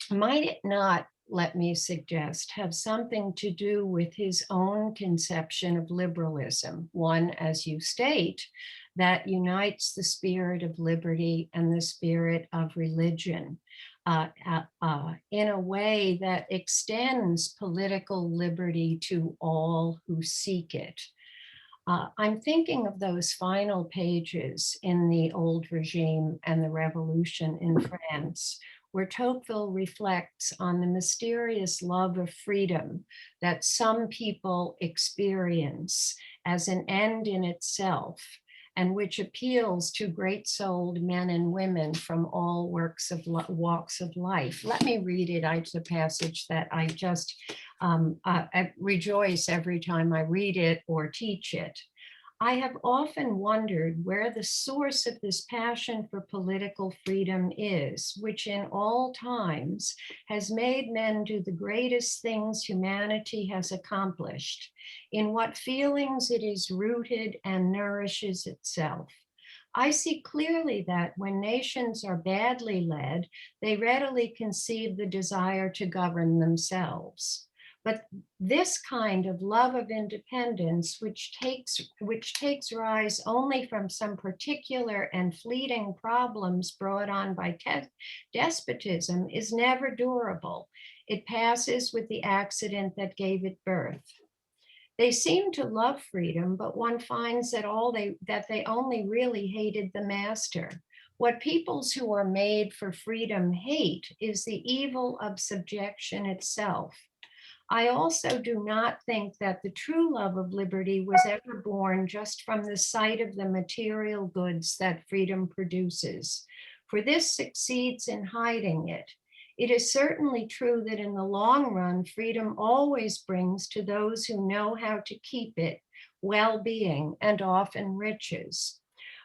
Might it not, let me suggest, have something to do with his own conception of liberalism, one, as you state, that unites the spirit of liberty and the spirit of religion in a way that extends political liberty to all who seek it? I'm thinking of those final pages in The Old Regime and the Revolution in France, where Tocqueville reflects on the mysterious love of freedom that some people experience as an end in itself, and which appeals to great-souled men and women from all walks of life. Let me read it. It's a passage that I just I rejoice every time I read it or teach it. I have often wondered where the source of this passion for political freedom is, which in all times has made men do the greatest things humanity has accomplished, in what feelings it is rooted and nourishes itself. I see clearly that when nations are badly led, they readily conceive the desire to govern themselves. But this kind of love of independence, which takes rise only from some particular and fleeting problems brought on by despotism, is never durable. It passes with the accident that gave it birth. They seem to love freedom, but one finds that they only really hated the master. What peoples who are made for freedom hate is the evil of subjection itself. I also do not think that the true love of liberty was ever born just from the sight of the material goods that freedom produces, for this succeeds in hiding it. It is certainly true that in the long run, freedom always brings to those who know how to keep it well-being and often riches.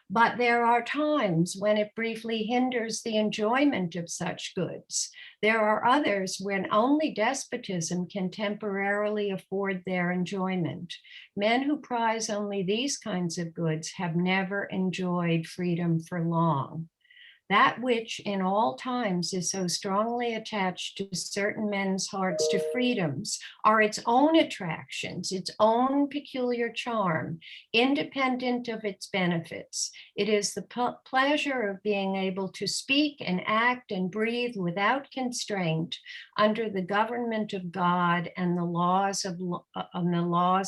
But there are times when it briefly hinders the enjoyment of such goods. There are others when only despotism can temporarily afford their enjoyment. Men who prize only these kinds of goods have never enjoyed freedom for long. That which in all times is so strongly attached to certain men's hearts to freedoms are its own attractions, its own peculiar charm, independent of its benefits. It is the pleasure of being able to speak and act and breathe without constraint under the government of God and the laws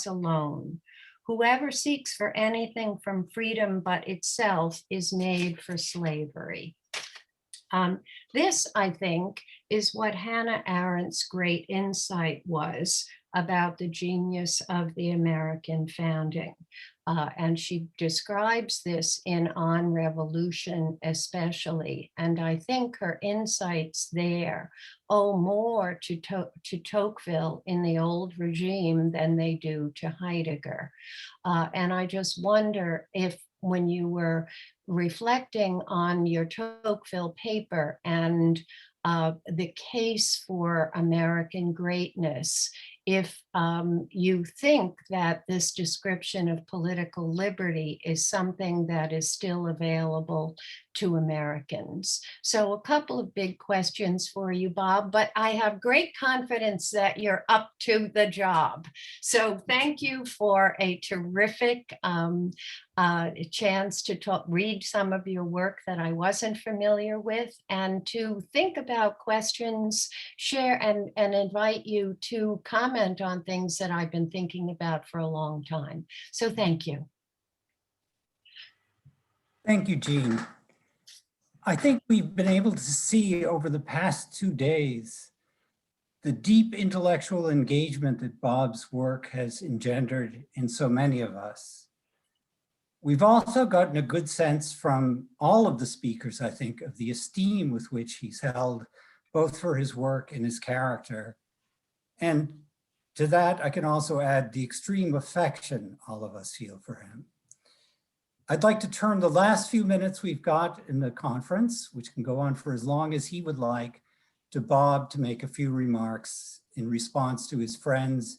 alone. Whoever seeks for anything from freedom but itself is made for slavery. This, I think, is what Hannah Arendt's great insight was about the genius of the American founding. And she describes this in On Revolution especially. And I think her insights there owe more to Tocqueville in the old regime than they do to Heidegger. And I just wonder if when you were reflecting on your Tocqueville paper and the case for American greatness, if you think that this description of political liberty is something that is still available to Americans. So a couple of big questions for you, Bob, but I have great confidence that you're up to the job. So thank you for a terrific chance to read some of your work that I wasn't familiar with, and to think about questions, share, and invite you to comment on things that I've been thinking about for a long time. So thank you.
Thank you, Jean. I think we've been able to see over the past 2 days the deep intellectual engagement that Bob's work has engendered in so many of us. We've also gotten a good sense from all of the speakers, I think, of the esteem with which he's held, both for his work and his character. And to that, I can also add the extreme affection all of us feel for him. I'd like to turn the last few minutes we've got in the conference, which can go on for as long as he would like, to Bob to make a few remarks in response to his friends,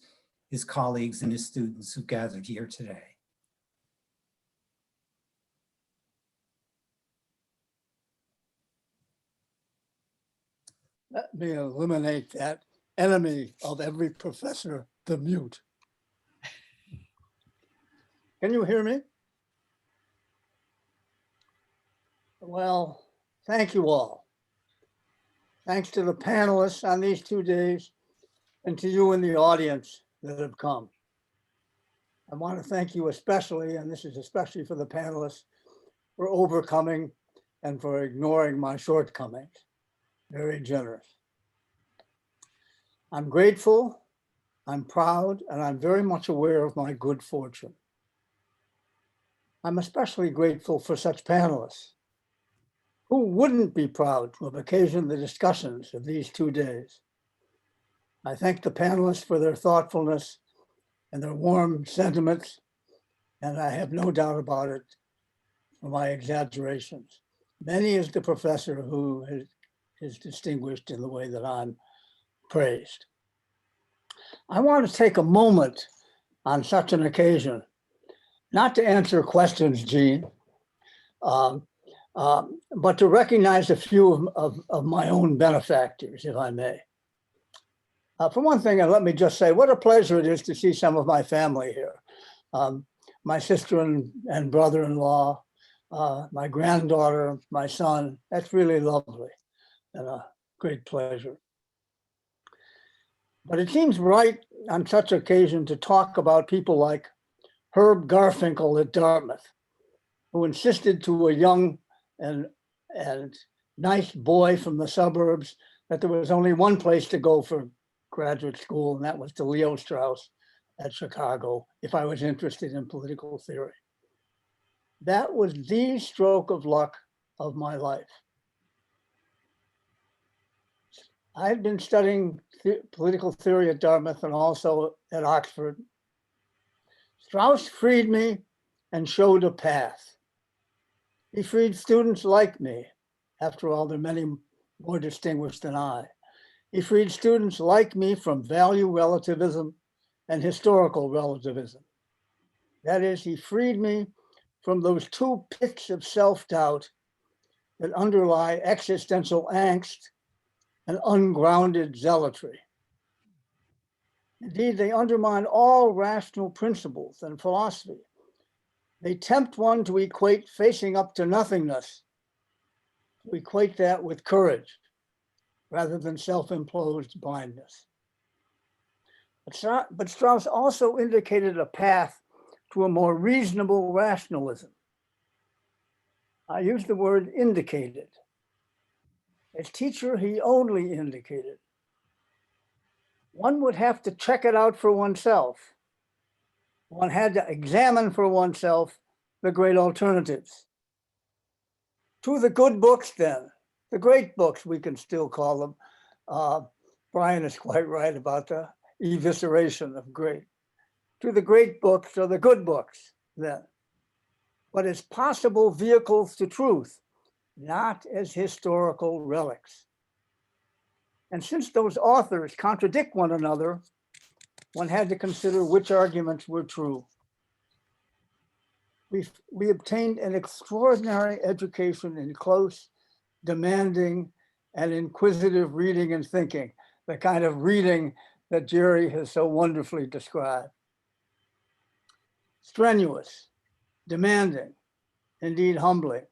his colleagues, and his students who gathered here today.
Let me eliminate that enemy of every professor, the mute. Can you hear me? Well, thank you all. Thanks to the panelists on these 2 days and to you in the audience that have come. I want to thank you especially, and this is especially for the panelists, for overcoming and for ignoring my shortcomings. Very generous. I'm grateful, I'm proud, and I'm very much aware of my good fortune. I'm especially grateful for such panelists. Who wouldn't be proud to have occasioned the discussions of these 2 days? I thank the panelists for their thoughtfulness and their warm sentiments, and I have no doubt about it for my exaggerations. Many is the professor who is distinguished in the way that I'm praised. I want to take a moment on such an occasion, not to answer questions, Jean, but to recognize a few of my own benefactors, if I may. For one thing, and let me just say, what a pleasure it is to see some of my family here. My sister and brother-in-law, my granddaughter, my son. That's really lovely and a great pleasure. But it seems right on such occasion to talk about people like Herb Garfinkel at Dartmouth, who insisted to a young and nice boy from the suburbs that there was only one place to go for graduate school, and that was to Leo Strauss at Chicago, if I was interested in political theory. That was the stroke of luck of my life. I'd been studying political theory at Dartmouth and also at Oxford. Strauss freed me and showed a path. He freed students like me. After all, there are many more distinguished than I. He freed students like me from value relativism and historical relativism. That is, he freed me from those 2 pits of self-doubt that underlie existential angst and ungrounded zealotry. Indeed, they undermine all rational principles and philosophy. They tempt one to equate facing up to nothingness, to equate that with courage, rather than self-imposed blindness. But Strauss also indicated a path to a more reasonable rationalism. I use the word indicated. As teacher, he only indicated. One would have to check it out for oneself. One had to examine for oneself the great alternatives. To the good books then, the great books we can still call them. Brian is quite right about the evisceration of great. To the great books or the good books then, but as possible vehicles to truth, not as historical relics. And since those authors contradict one another, one had to consider which arguments were true. We obtained an extraordinary education in close, demanding, and inquisitive reading and thinking, the kind of reading that Jerry has so wonderfully described. Strenuous, demanding, indeed humbling.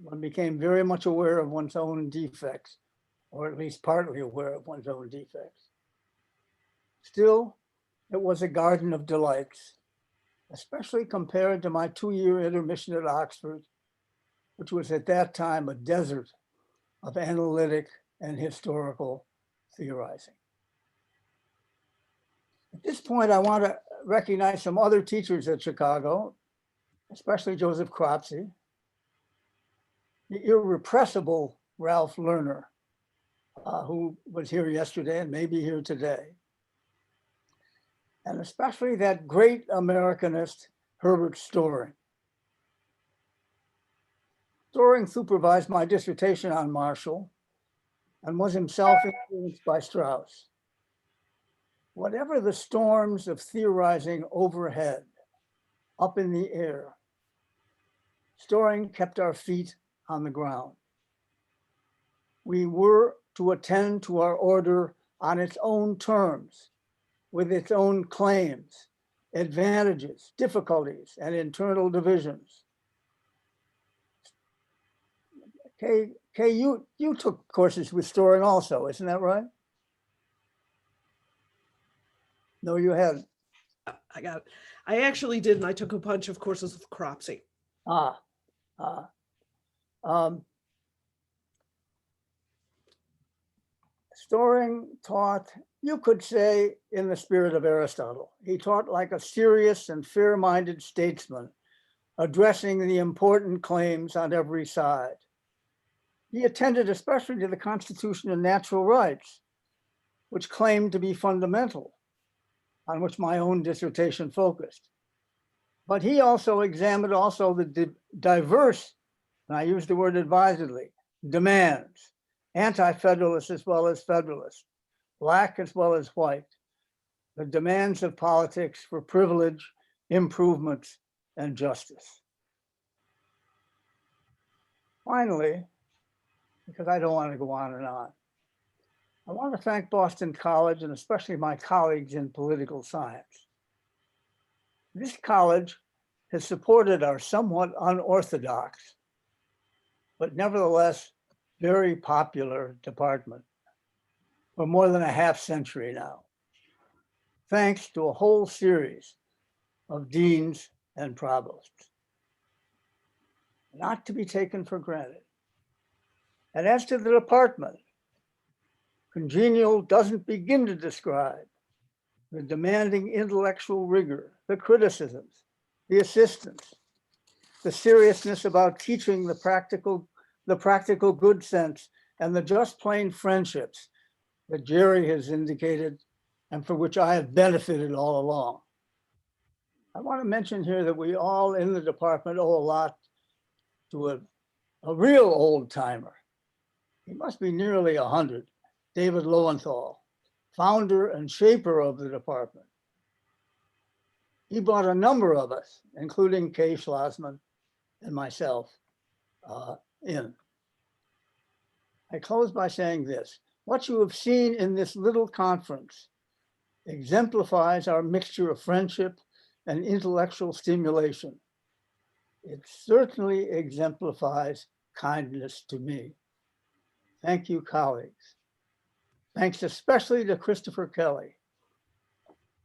One became very much aware of one's own defects, or at least partly aware of one's own defects. Still, it was a garden of delights, especially compared to my 2-year intermission at Oxford, which was at that time a desert of analytic and historical theorizing. At this point, I want to recognize some other teachers at Chicago, especially Joseph Cropsey, the irrepressible Ralph Lerner, who was here yesterday and may be here today, and especially that great Americanist, Herbert Storing. Storing supervised my dissertation on Marshall and was himself influenced by Strauss. Whatever the storms of theorizing overhead, up in the air, Storing kept our feet on the ground. We were to attend to our order on its own terms, with its own claims, advantages, difficulties, and internal divisions. Kay, you took courses with Storing also, isn't that right? No, you hadn't.
I actually did, and I took a bunch of courses with Cropsey.
Storing taught, you could say, in the spirit of Aristotle. He taught like a serious and fair-minded statesman, addressing the important claims on every side. He attended especially to the Constitution and natural rights, which claimed to be fundamental, on which my own dissertation focused. But he also examined the diverse, and I use the word advisedly, demands, anti-federalist as well as federalist, black as well as white, the demands of politics for privilege, improvements, and justice. Finally, because I don't want to go on and on, I want to thank Boston College and especially my colleagues in political science. This college has supported our somewhat unorthodox, but nevertheless very popular department for more than a half century now, thanks to a whole series of deans and provosts, not to be taken for granted. And as to the department, congenial doesn't begin to describe the demanding intellectual rigor, the criticisms, the assistance, the seriousness about teaching the practical good sense, and the just plain friendships that Jerry has indicated and for which I have benefited all along. I want to mention here that we all in the department owe a lot to a real old timer. He must be nearly 100, David Lowenthal, founder and shaper of the department. He brought a number of us, including Kay Schlossman and myself, in. I close by saying this: what you have seen in this little conference exemplifies our mixture of friendship and intellectual stimulation. It certainly exemplifies kindness to me. Thank you, colleagues. Thanks especially to Christopher Kelly,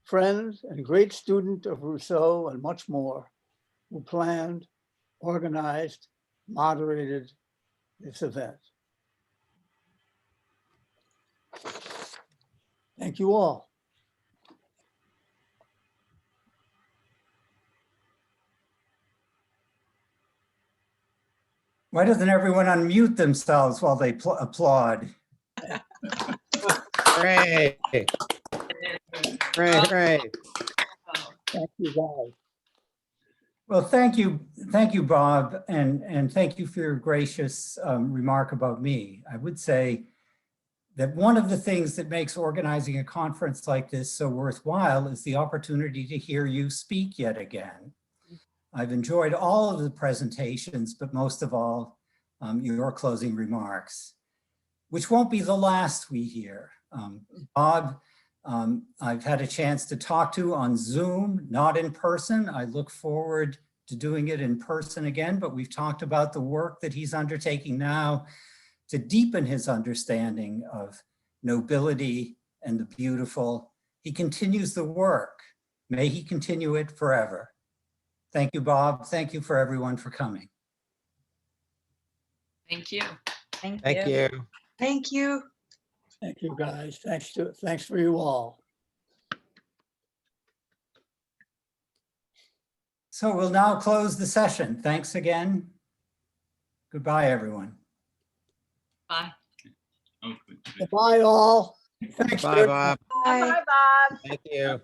friend and great student of Rousseau and much more, who planned, organized, moderated this event. Thank you all.
Why doesn't everyone unmute themselves while they applaud?
Hooray. Hooray, hooray.
Thank you, guys.
Well, thank you, Bob, and thank you for your gracious remark about me. I would say that one of the things that makes organizing a conference like this so worthwhile is the opportunity to hear you speak yet again. I've enjoyed all of the presentations, but most of all, your closing remarks, which won't be the last we hear. Bob, I've had a chance to talk to on Zoom, not in person. I look forward to doing it in person again, but we've talked about the work that he's undertaking now to deepen his understanding of nobility and the beautiful. He continues the work. May he continue it forever. Thank you, Bob. Thank you for everyone for coming.
Thank you.
Thank you.
Thank you.
Thank you, guys. Thanks for you all.
So we'll now close the session. Thanks again. Goodbye, everyone.
Bye.
Bye, all. Thanks.
Bye, Bob.
Bye.
Thank you.